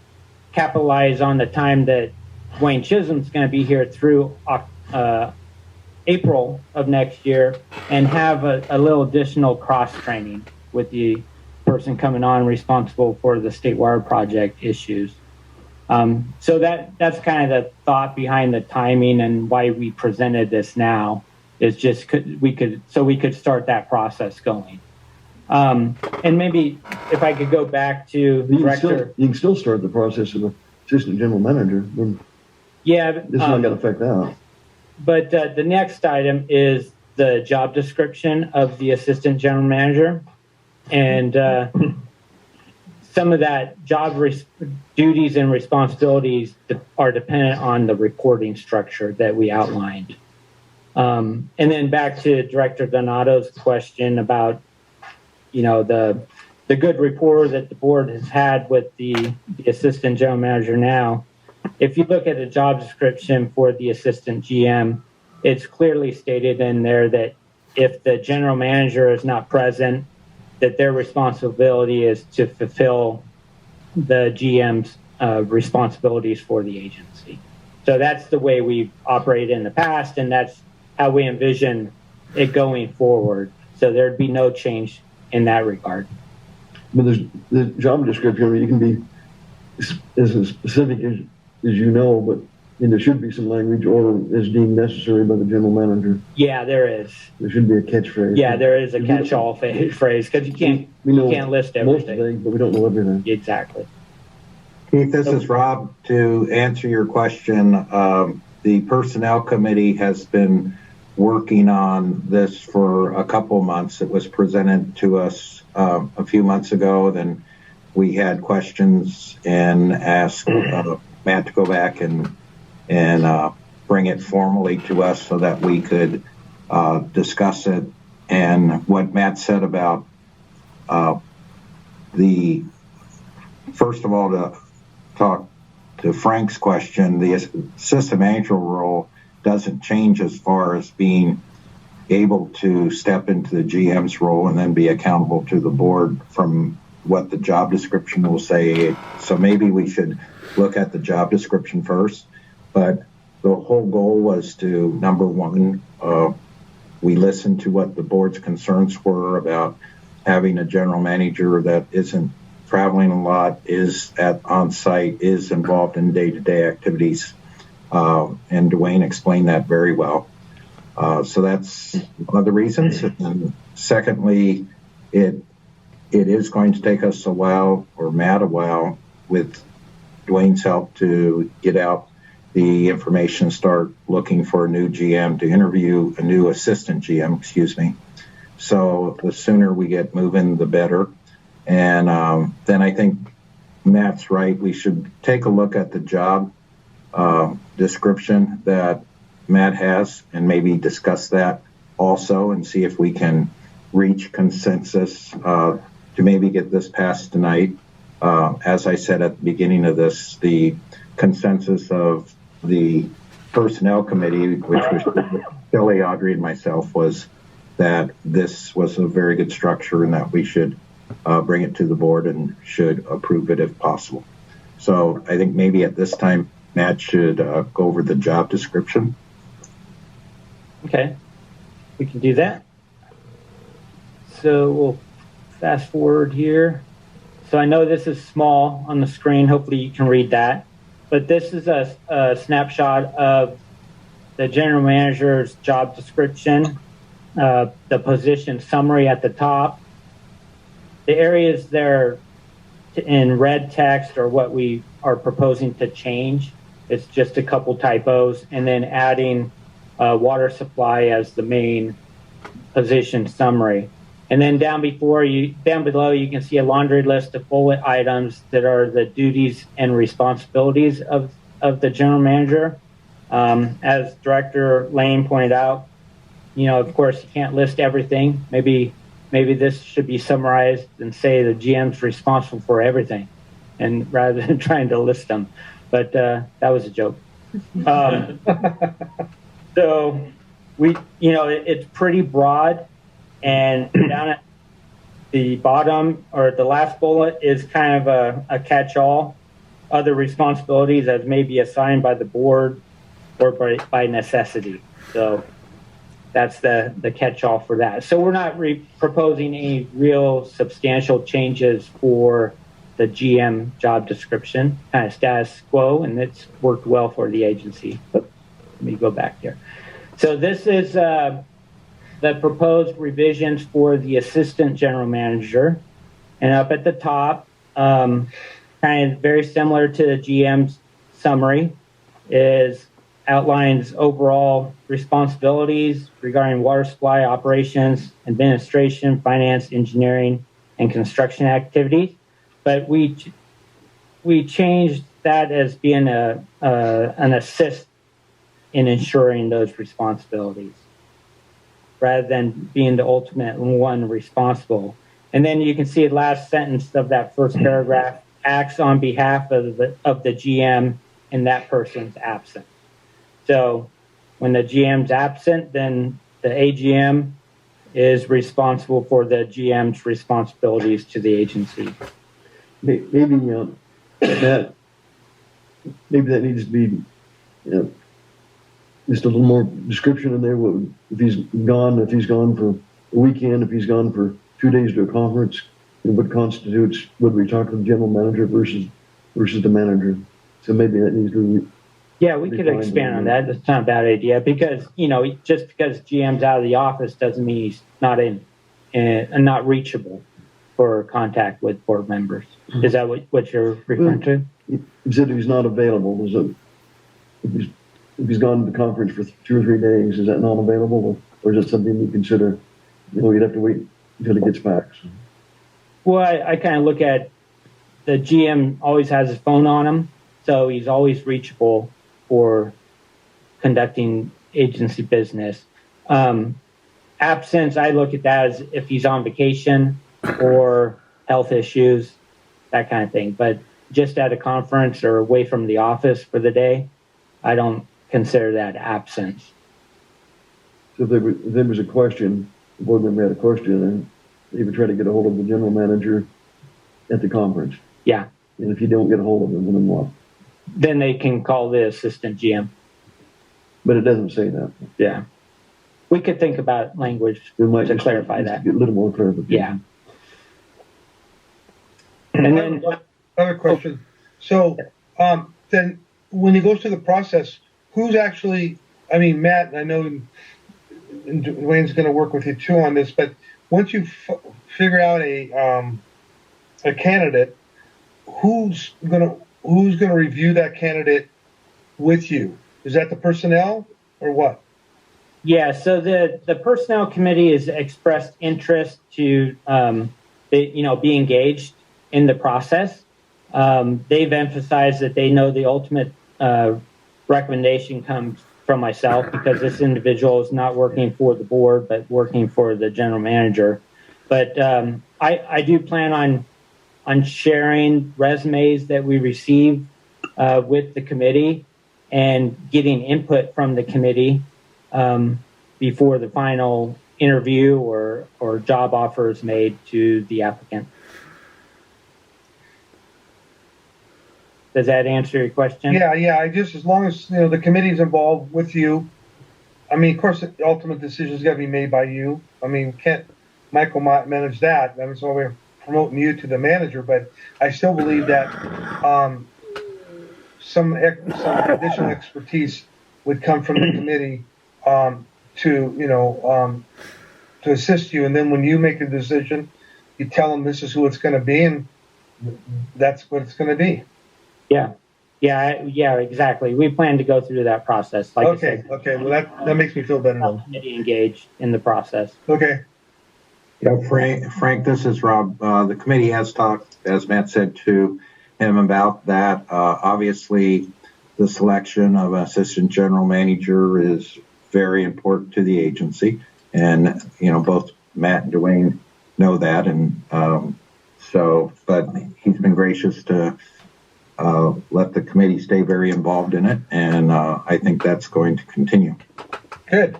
capitalize on the time that Dwayne Chisholm's going to be here through April of next year, and have a little additional cross training with the person coming on responsible for the state water project issues. So that's kind of the thought behind the timing and why we presented this now. Is just we could start that process going. And maybe if I could go back to director. You can still start the process of assistant general manager. Yeah. This is not going to affect that. But the next item is the job description of the assistant general manager. And some of that job duties and responsibilities are dependent on the reporting structure that we outlined. And then back to Director Donato's question about, the good rapport that the board has had with the assistant general manager now. If you look at the job description for the assistant GM, it's clearly stated in there that if the general manager is not present, that their responsibility is to fulfill the GM's responsibilities for the agency. So that's the way we've operated in the past, and that's how we envision it going forward. So there'd be no change in that regard. But there's the job description, you can be as specific as but there should be some language or as deemed necessary by the general manager. Yeah, there is. There should be a catchphrase. Yeah, there is a catch-all phrase because you can't list everything. Most things, but we don't know everything. Exactly. Keith, this is Rob. To answer your question, the Personnel Committee has been working on this for a couple months. It was presented to us a few months ago. Then we had questions and asked Matt to go back and bring it formally to us so that we could discuss it. And what Matt said about first of all, to talk to Frank's question, the assistant manager role doesn't change as far as being able to step into the GM's role and then be accountable to the board from what the job description will say. So maybe we should look at the job description first. But the whole goal was to, number one, we listened to what the board's concerns were about having a general manager that isn't traveling a lot, is on site, is involved in day-to-day activities. And Dwayne explained that very well. So that's one of the reasons. And secondly, it is going to take us a while, or Matt a while, with Dwayne's help to get out the information, start looking for a new GM to interview a new assistant GM, So the sooner we get moving, the better. And then I think Matt's right. We should take a look at the job description that Matt has and maybe discuss that also and see if we can reach consensus to maybe get this passed tonight. As I said at the beginning of this, the consensus of the Personnel Committee, which was Kelly, Audrey, and myself, was that this was a very good structure and that we should bring it to the board and should approve it if possible. So I think maybe at this time, Matt should go over the job description. Okay, we can do that. So we'll fast forward here. So I know this is small on the screen. Hopefully you can read that. But this is a snapshot of the general manager's job description, the position summary at the top. The areas they're in red text are what we are proposing to change. It's just a couple typos, and then adding water supply as the main position summary. And then down below, you can see a laundry list of bullet items that are the duties and responsibilities of the general manager. As Director Lane pointed out, of course, you can't list everything. Maybe this should be summarized and say the GM's responsible for everything, and rather than trying to list them. But that was a joke. So it's pretty broad, and down at the bottom or the last bullet is kind of a catch-all. Other responsibilities as may be assigned by the board or by necessity. So that's the catch-all for that. So we're not proposing any real substantial changes for the GM job description, kind of status quo, and it's worked well for the agency. But let me go back here. So this is the proposed revisions for the assistant general manager. And up at the top, kind of very similar to the GM's summary, outlines overall responsibilities regarding water supply operations, administration, finance, engineering, and construction activities. But we changed that as being an assist in ensuring those responsibilities, rather than being the ultimate one responsible. And then you can see the last sentence of that first paragraph acts on behalf of the GM in that person's absence. So when the GM's absent, then the AGM is responsible for the GM's responsibilities to the agency. Maybe that needs to be just a little more description in there. If he's gone for a weekend, if he's gone for 2 days to a conference, what constitutes what we talk to the general manager versus the manager. So maybe that needs to be. Yeah, we could expand on that. That's not a bad idea because, just because GM's out of the office doesn't mean he's not not reachable for contact with board members. Mm-hmm. Is that what you're referring to? You said he's not available. If he's gone to the conference for 2 or 3 days, is that not available? Or is that something you consider, you'd have to wait until he gets back? So. Well, I kind of look at the GM always has his phone on him, so he's always reachable for conducting agency business. Absence, I look at that as if he's on vacation or health issues, that kind of thing. But just at a conference or away from the office for the day, I don't consider that absence. So if there was a question, the board member had a question, and they would try to get a hold of the general manager at the conference. Yeah. And if you don't get a hold of them, then what? Then they can call the assistant GM. But it doesn't say that. Yeah. We could think about language to clarify that. Get a little more clarification. Yeah. And then I have a question. So then when he goes through the process, who's actually, Matt, I know and Dwayne's going to work with you too on this, but once you figure out a candidate, who's going to review that candidate with you? Is that the personnel or what? Yeah, so the personnel committee has expressed interest to be engaged in the process. They've emphasized that they know the ultimate recommendation comes from myself because this individual is not working for the board but working for the general manager. But I do plan on sharing resumes that we receive with the committee and getting input from the committee before the final interview or job offer is made to the applicant. Does that answer your question? Yeah. I just, as long as the committee's involved with you. Of course, the ultimate decision's got to be made by you. Can't Michael manage that? That's why we're promoting you to the manager. But I still believe that some additional expertise would come from the committee to assist you. And then when you make a decision, you tell them this is who it's going to be, and that's what it's going to be. Yeah, exactly. We plan to go through that process. Like I Okay, said, okay. Well, that makes me feel better now. committee engaged in the process. Okay. Yeah, Frank, this is Rob. The committee has talked, as Matt said, to him about that. Obviously, the selection of an assistant general manager is very important to the agency. And, both Matt and Dwayne know that. And but he's been gracious to let the committee stay very involved in it. And I think that's going to continue. Good.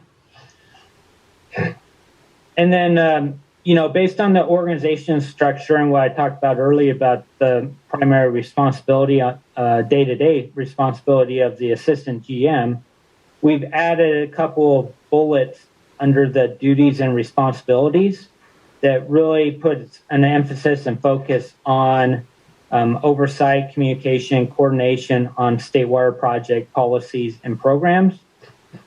And then, based on the organization structure and what I talked about earlier about the primary responsibility, day-to-day responsibility of the assistant GM, we've added a couple of bullets under the duties and responsibilities that really puts an emphasis and focus on oversight, communication, coordination on state water project policies and programs,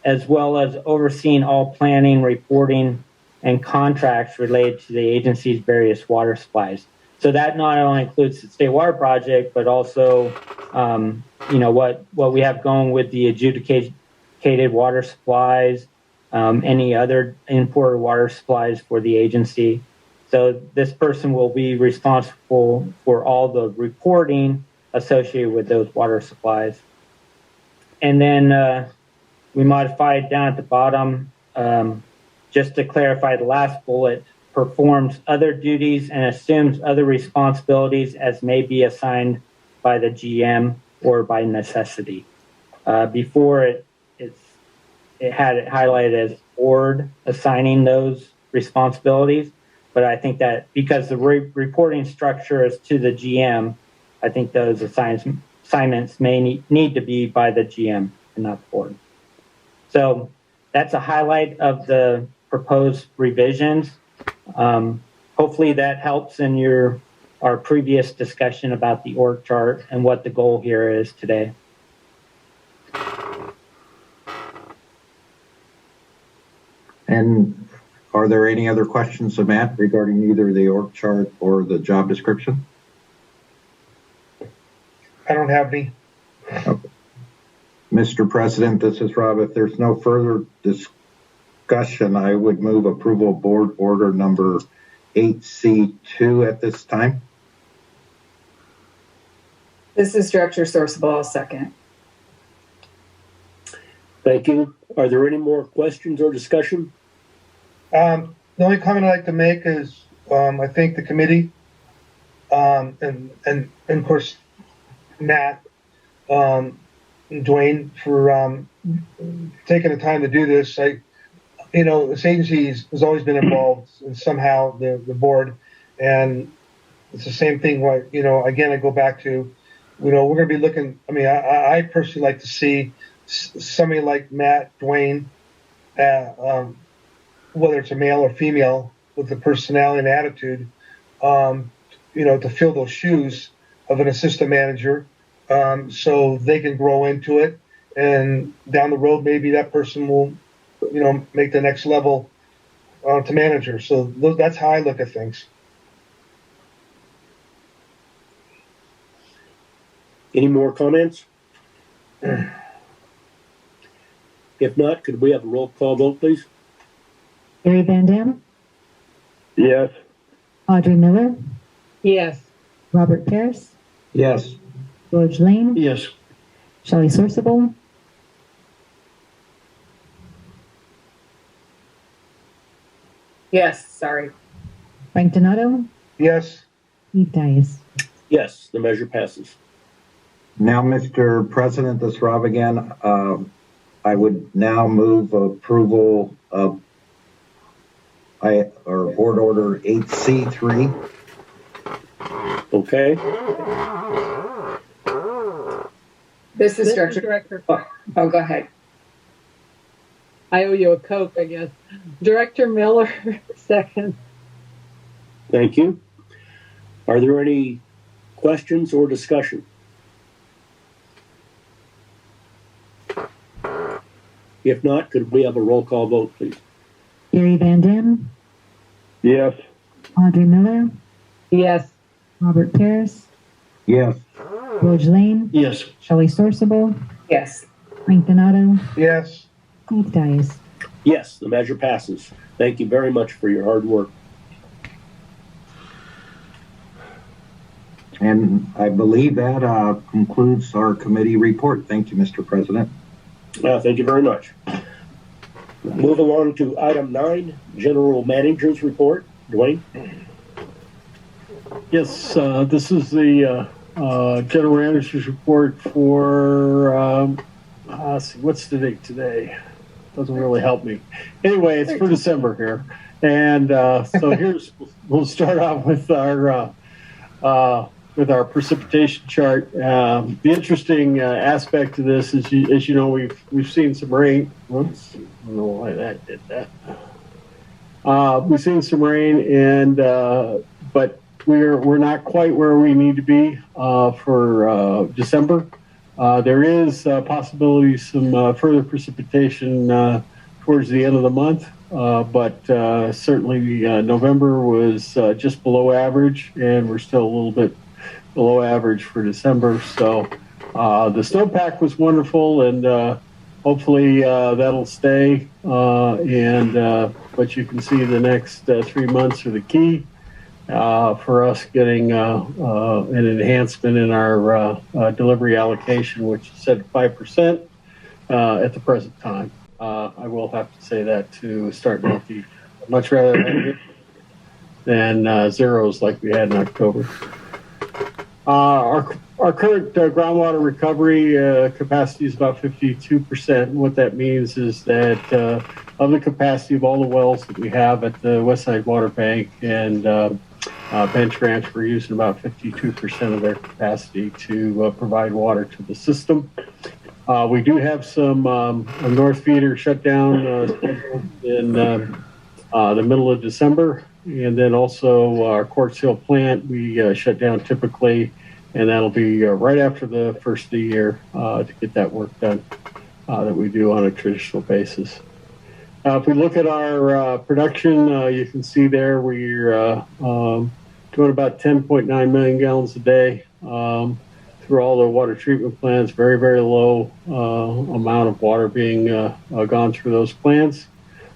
as well as overseeing all planning, reporting, and contracts related to the agency's various water supplies. So that not only includes the state water project, but also, what we have going with the adjudicated water supplies, any other imported water supplies for the agency. So this person will be responsible for all the reporting associated with those water supplies. And then we modified down at the bottom, just to clarify the last bullet, performs other duties and assumes other responsibilities as may be assigned by the GM or by necessity. Before it had it highlighted as board assigning those responsibilities, but I think that because the reporting structure is to the GM, I think those assignments may need to be by the GM and not the board. So that's a highlight of the proposed revisions. Hopefully that helps in our previous discussion about the org chart and what the goal here is today. And are there any other questions of Matt regarding either the org chart or the job description? I don't have any. Okay. Mr. President, this is Rob. If there's no further discussion, I would move approval of board order number 8C2 at this time. This is Director Sourceable. I'll second. Thank you. Are there any more questions or discussion? The only comment I'd like to make is I thank the committee and of course Matt and Dwayne for taking the time to do this. This agency has always been involved in somehow the board, and it's the same thing. Again, I go back to, we're going to be looking. I mean, I personally like to see somebody like Matt, Dwayne, whether it's a male or female, with the personality and attitude, to fill those shoes of an assistant manager, so they can grow into it, and down the road maybe that person will, make the next level to manager. So that's how I look at things. Any more comments? If not, could we have a roll call vote, please? Gary Van Dam, Yes. Audrey Miller, Yes. Robert Paris, Yes. George Lane, Yes. Shelley Sourceable, Yes. Sorry. Frank Donato, Yes. Steve Dias. Yes, the measure passes. Now, Mr. President, this is Rob again. I would now move approval of board order 8C3. Okay. This is Director. Oh, go ahead. I owe you a Coke, I guess. Director Miller, second. Thank you. Are there any questions or discussion? If not, could we have a roll call vote, please? Gary Van Dam, Yes. Audrey Miller, Yes. Robert Paris, Yes. George Lane, Yes. Shelley Sorsable, Yes. Frank Donato, Yes. Mike Dias. Yes, the measure passes. Thank you very much for your hard work. And I believe that concludes our committee report. Thank you, Mr. President. Thank you very much. Move along to item 9, General Manager's Report. Dwayne? Yes, this is the general manager's report for, let's see, what's the date today? Doesn't really help me. Anyway, it's for December here. And so we'll start off with our precipitation chart. The interesting aspect of this is, as you know, we've seen some rain. Whoops, I don't know why that did that. We've seen some rain, and but we're not quite where we need to be for December. There is possibility some further precipitation towards the end of the month, but certainly November was just below average, and we're still a little bit below average for December. So the snowpack was wonderful, and hopefully that'll stay. But you can see the next 3 months are the key for us getting an enhancement in our delivery allocation, which is set at 5% at the present time. I will have to say that to start Northeast. Much rather than zeros like we had in October. Our current groundwater recovery capacity is about 52%. What that means is that of the capacity of all the wells that we have at the Westside Water Bank and Bench Ranch, we're using about 52% of their capacity to provide water to the system. We do have some North Feeder shutdown in the middle of December. And then also our Quartz Hill plant, we shut down typically, and that'll be right after the first of the year to get that work done that we do on a traditional basis. If we look at our production, you can see there we're doing about 10.9 million gallons a day through all the water treatment plants. Very, very low amount of water being gone through those plants.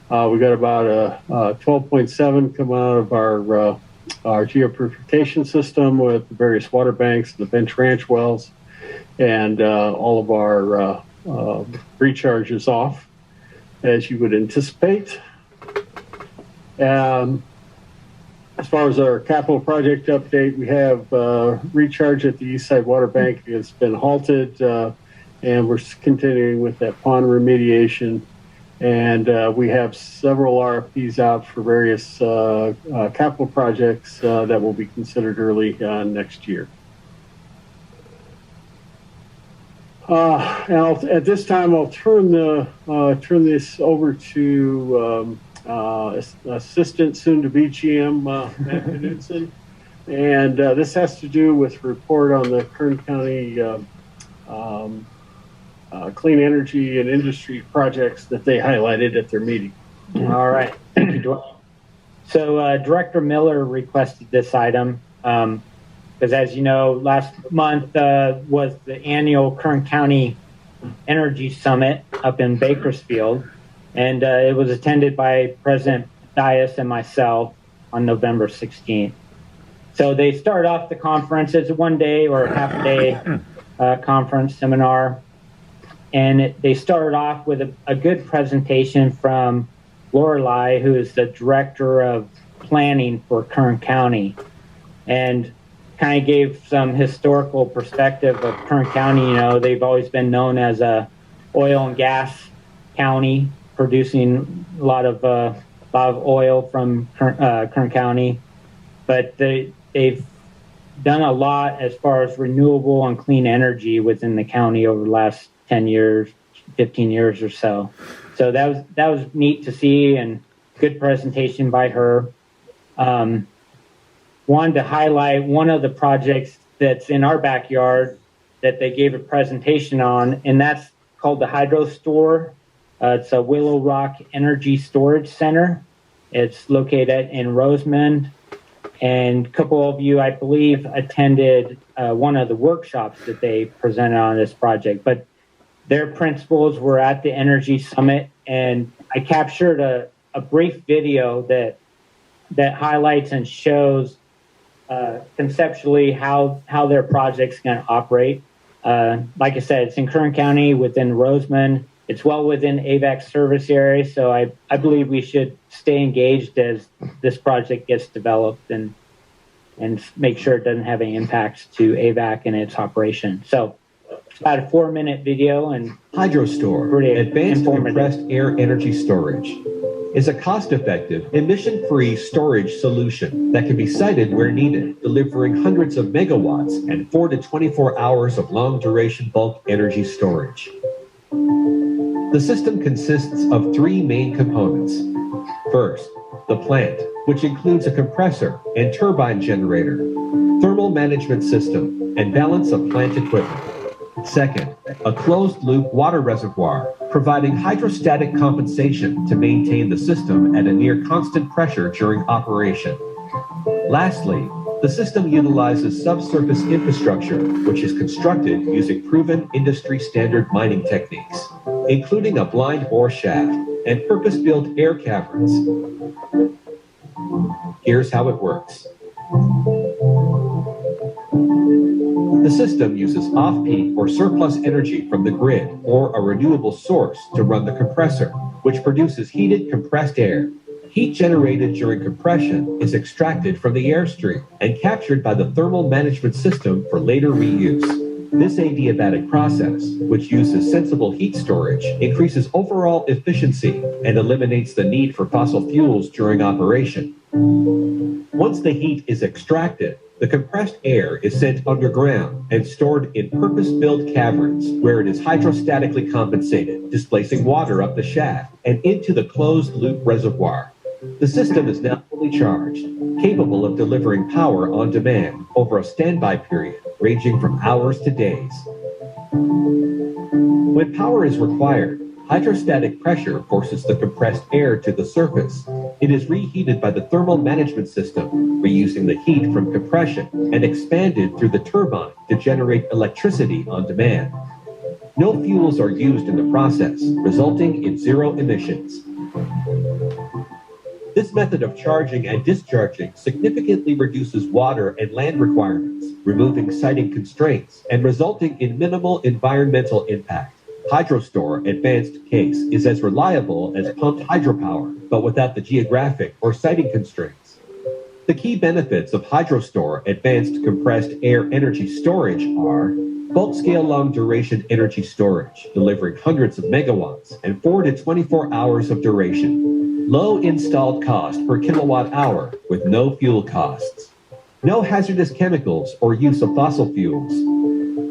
We got about 12.7 coming out of our geopurification system with the various water banks, the Bench Ranch wells, and all of our recharges off, as you would anticipate. As far as our capital project update, we have recharge at the Eastside Water Bank. It's been halted, and we're continuing with that pond remediation. And we have several RFPs out for various capital projects that will be considered early next year. At this time, I'll turn this over to Assistant soon-to-be GM Matt Knudsen, and this has to do with report on the Kern County clean energy and industry projects that they highlighted at their meeting. All right. Thank you, Dwayne. So Director Miller requested this item because, as you know, last month was the annual Kern County Energy Summit up in Bakersfield, and it was attended by President Dias and myself on November 16th. So they start off the conference as a one-day or half-a-day conference seminar. And they started off with a good presentation from Lorelei, who is the director of planning for Kern County, and kind of gave some historical perspective of Kern County. You know, they've always been known as a oil and gas county, producing a lot of oil from Kern County, but they've done a lot as far as renewable and clean energy within the county over the last 10 years, 15 years or so. So that was neat to see, and good presentation by her. Wanted to highlight one of the projects that's in our backyard that they gave a presentation on, and that's called the Hydro Store. It's a Willow Rock Energy Storage Center. It's located in Rosemond, And a couple of you, I believe, attended one of the workshops that they presented on this project. But their principals were at the Energy Summit, and I captured a brief video that highlights and shows conceptually how their project's going to operate. Like I said, it's in Kern County within Roseman. It's well within AVAC's service area, so I believe we should stay engaged as this project gets developed and make sure it doesn't have any impacts to AVAC and its operation. So it's about a 4-minute video and HydroStore, Advanced Compressed Air Energy Storage, is a cost-effective, emission-free storage solution that can be sited where needed, delivering hundreds of megawatts and 4 to 24 hours of long-duration bulk energy storage. The system consists of 3 main components. First, the plant, which includes a compressor and turbine generator, thermal management system, and balance of plant equipment. Second, a closed-loop water reservoir, providing hydrostatic compensation to maintain the system at a near constant pressure during operation. Lastly, the system utilizes subsurface infrastructure, which is constructed using proven industry-standard mining techniques, including a blind bore shaft and purpose-built air caverns. Here's how it works. The system uses off-peak or surplus energy from the grid or a renewable source to run the compressor, which produces heated compressed air. Heat generated during compression is extracted from the airstream and captured by the thermal management system for later reuse. This adiabatic process, which uses sensible heat storage, increases overall efficiency and eliminates the need for fossil fuels during operation. Once the heat is extracted, the compressed air is sent underground and stored in purpose-built caverns where it is hydrostatically compensated, displacing water up the shaft and into the closed-loop reservoir. The system is now fully charged, capable of delivering power on demand over a standby period ranging from hours to days. When power is required, hydrostatic pressure forces the compressed air to the surface. It is reheated by the thermal management system, reusing the heat from compression and expanded through the turbine to generate electricity on demand. No fuels are used in the process, resulting in zero emissions. This method of charging and discharging significantly reduces water and land requirements, removing siting constraints and resulting in minimal environmental impact. HydroStore Advanced Case is as reliable as pumped hydropower, but without the geographic or siting constraints. The key benefits of HydroStore Advanced Compressed Air Energy Storage are bulk-scale long-duration energy storage, delivering hundreds of megawatts and 4 to 24 hours of duration. Low installed cost per kilowatt hour with no fuel costs. No hazardous chemicals or use of fossil fuels.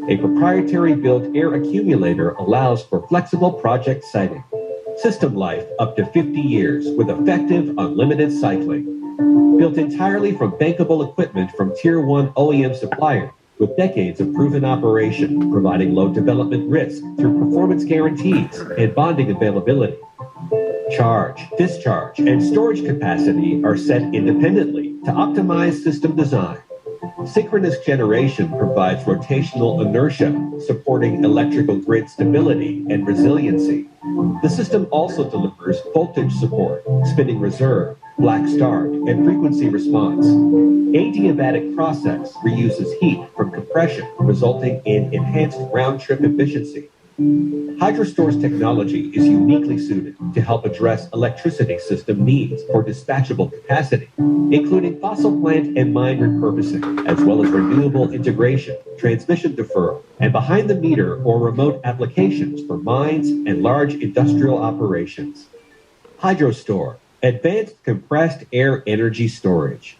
A proprietary built air accumulator allows for flexible project siting. System life up to 50 years with effective unlimited cycling. Built entirely from bankable equipment from Tier 1 OEM supplier with decades of proven operation, providing low development risk through performance guarantees and bonding availability. Charge, discharge, and storage capacity are set independently to optimize system design. Synchronous generation provides rotational inertia, supporting electrical grid stability and resiliency. The system also delivers voltage support, spinning reserve, black start, and frequency response. Adiabatic process reuses heat from compression, resulting in enhanced round-trip efficiency. HydroStore's technology is uniquely suited to help address electricity system needs for dispatchable capacity, including fossil plant and mine repurposing, as well as renewable integration, transmission deferral, and behind-the-meter or remote applications for mines and large industrial operations. HydroStore, Advanced Compressed Air Energy Storage.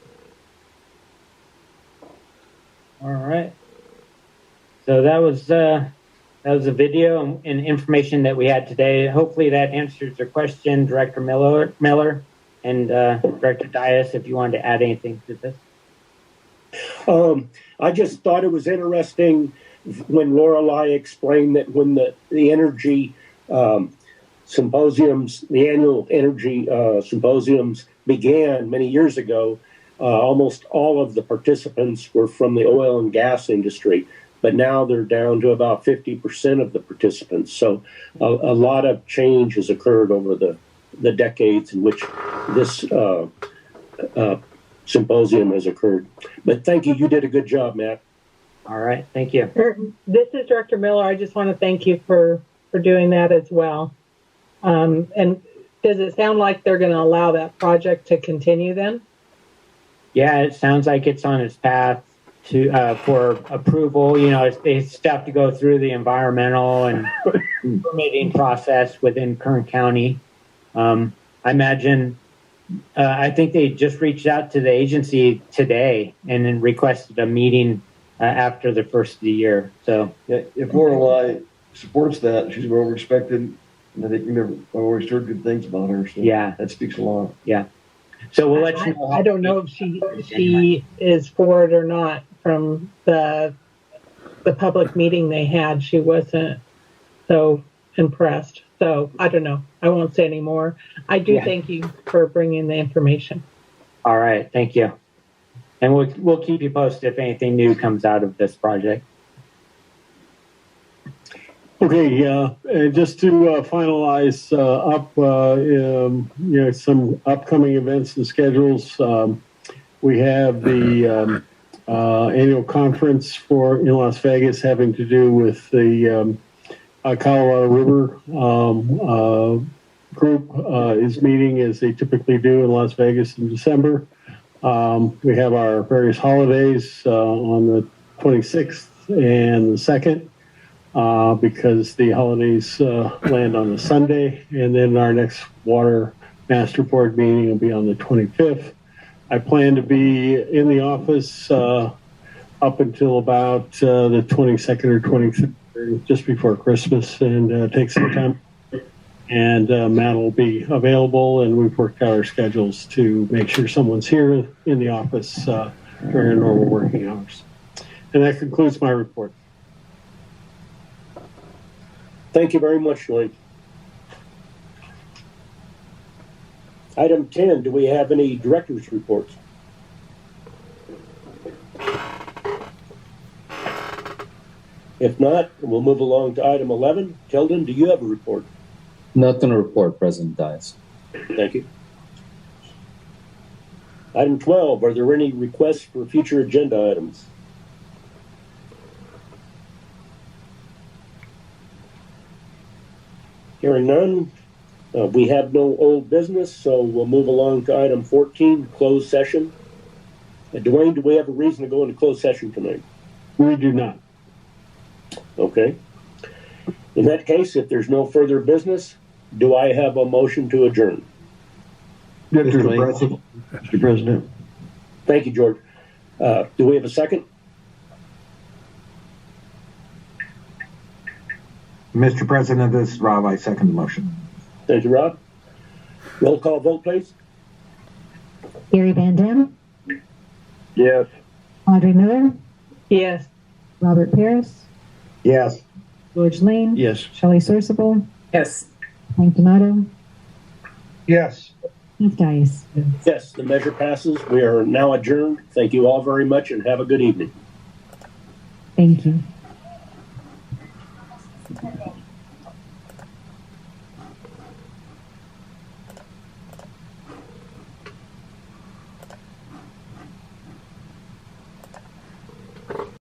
All right. So that was a video and information that we had today. Hopefully that answers your question, Director Miller and Director Dias, if you wanted to add anything to this. I just thought it was interesting when Lorelei explained that when the energy symposiums, the annual energy symposiums began many years ago, almost all of the participants were from the oil and gas industry, but now they're down to about 50% of the participants. So a lot of change has occurred over the decades in which this symposium has occurred. But thank you. You did a good job, Matt. All right. Thank you. This is Director Miller. I just want to thank you for doing that as well. And does it sound like they're going to allow that project to continue then? Yeah, it sounds like it's on its path to for approval. You know, they still have to go through the environmental and permitting process within Kern County. I imagine. I think they just reached out to the agency today and then requested a meeting after the first of the year. So, yeah, if Lorelei supports that, she's well respected. And I think I've always heard good things about her. So yeah, that speaks a lot. Yeah. So we'll let you know. I don't know if she is for it or not. From the public meeting they had, she wasn't so impressed. So I don't know. I won't say any more. I do thank you for bringing the information. All right. Thank you. And we'll keep you posted if anything new comes out of this project. Okay, and just to finalize some upcoming events and schedules. We have the annual conference in Las Vegas having to do with the Colorado River group is meeting as they typically do in Las Vegas in December. We have our various holidays on the 26th and the 2nd. Because the holidays land on a Sunday, and then our next Water Master Board meeting will be on the 25th. I plan to be in the office up until about the 22nd or 23rd, just before Christmas, and take some time. And Matt will be available, and we've worked out our schedules to make sure someone's here in the office during normal working hours. And that concludes my report. Thank you very much, Dwayne. Item 10, do we have any director's reports? If not, we'll move along to item 11. Keldon, do you have a report? Nothing to report, President Dias. Thank you. Item 12, are there any requests for future agenda items? Hearing none, we have no old business, so we'll move along to item 14, closed session. Dwayne, do we have a reason to go into closed session tonight? We do not. Okay. In that case, if there's no further business, do I have a motion to adjourn? Mr. President. Thank you, George. Do we have a second? Mr. President, this is Rob. I second the motion. Thank you, Rob. Roll call vote, please. Gary Van Dam, Yes. Audrey Miller, Yes. Robert Paris, Yes. George Lane, Yes. Shelley Sorsable, Yes. Frank Donato, Yes. Keith Dias. Yes, the measure passes. We are now adjourned. Thank you all very much and have a good evening. Thank you.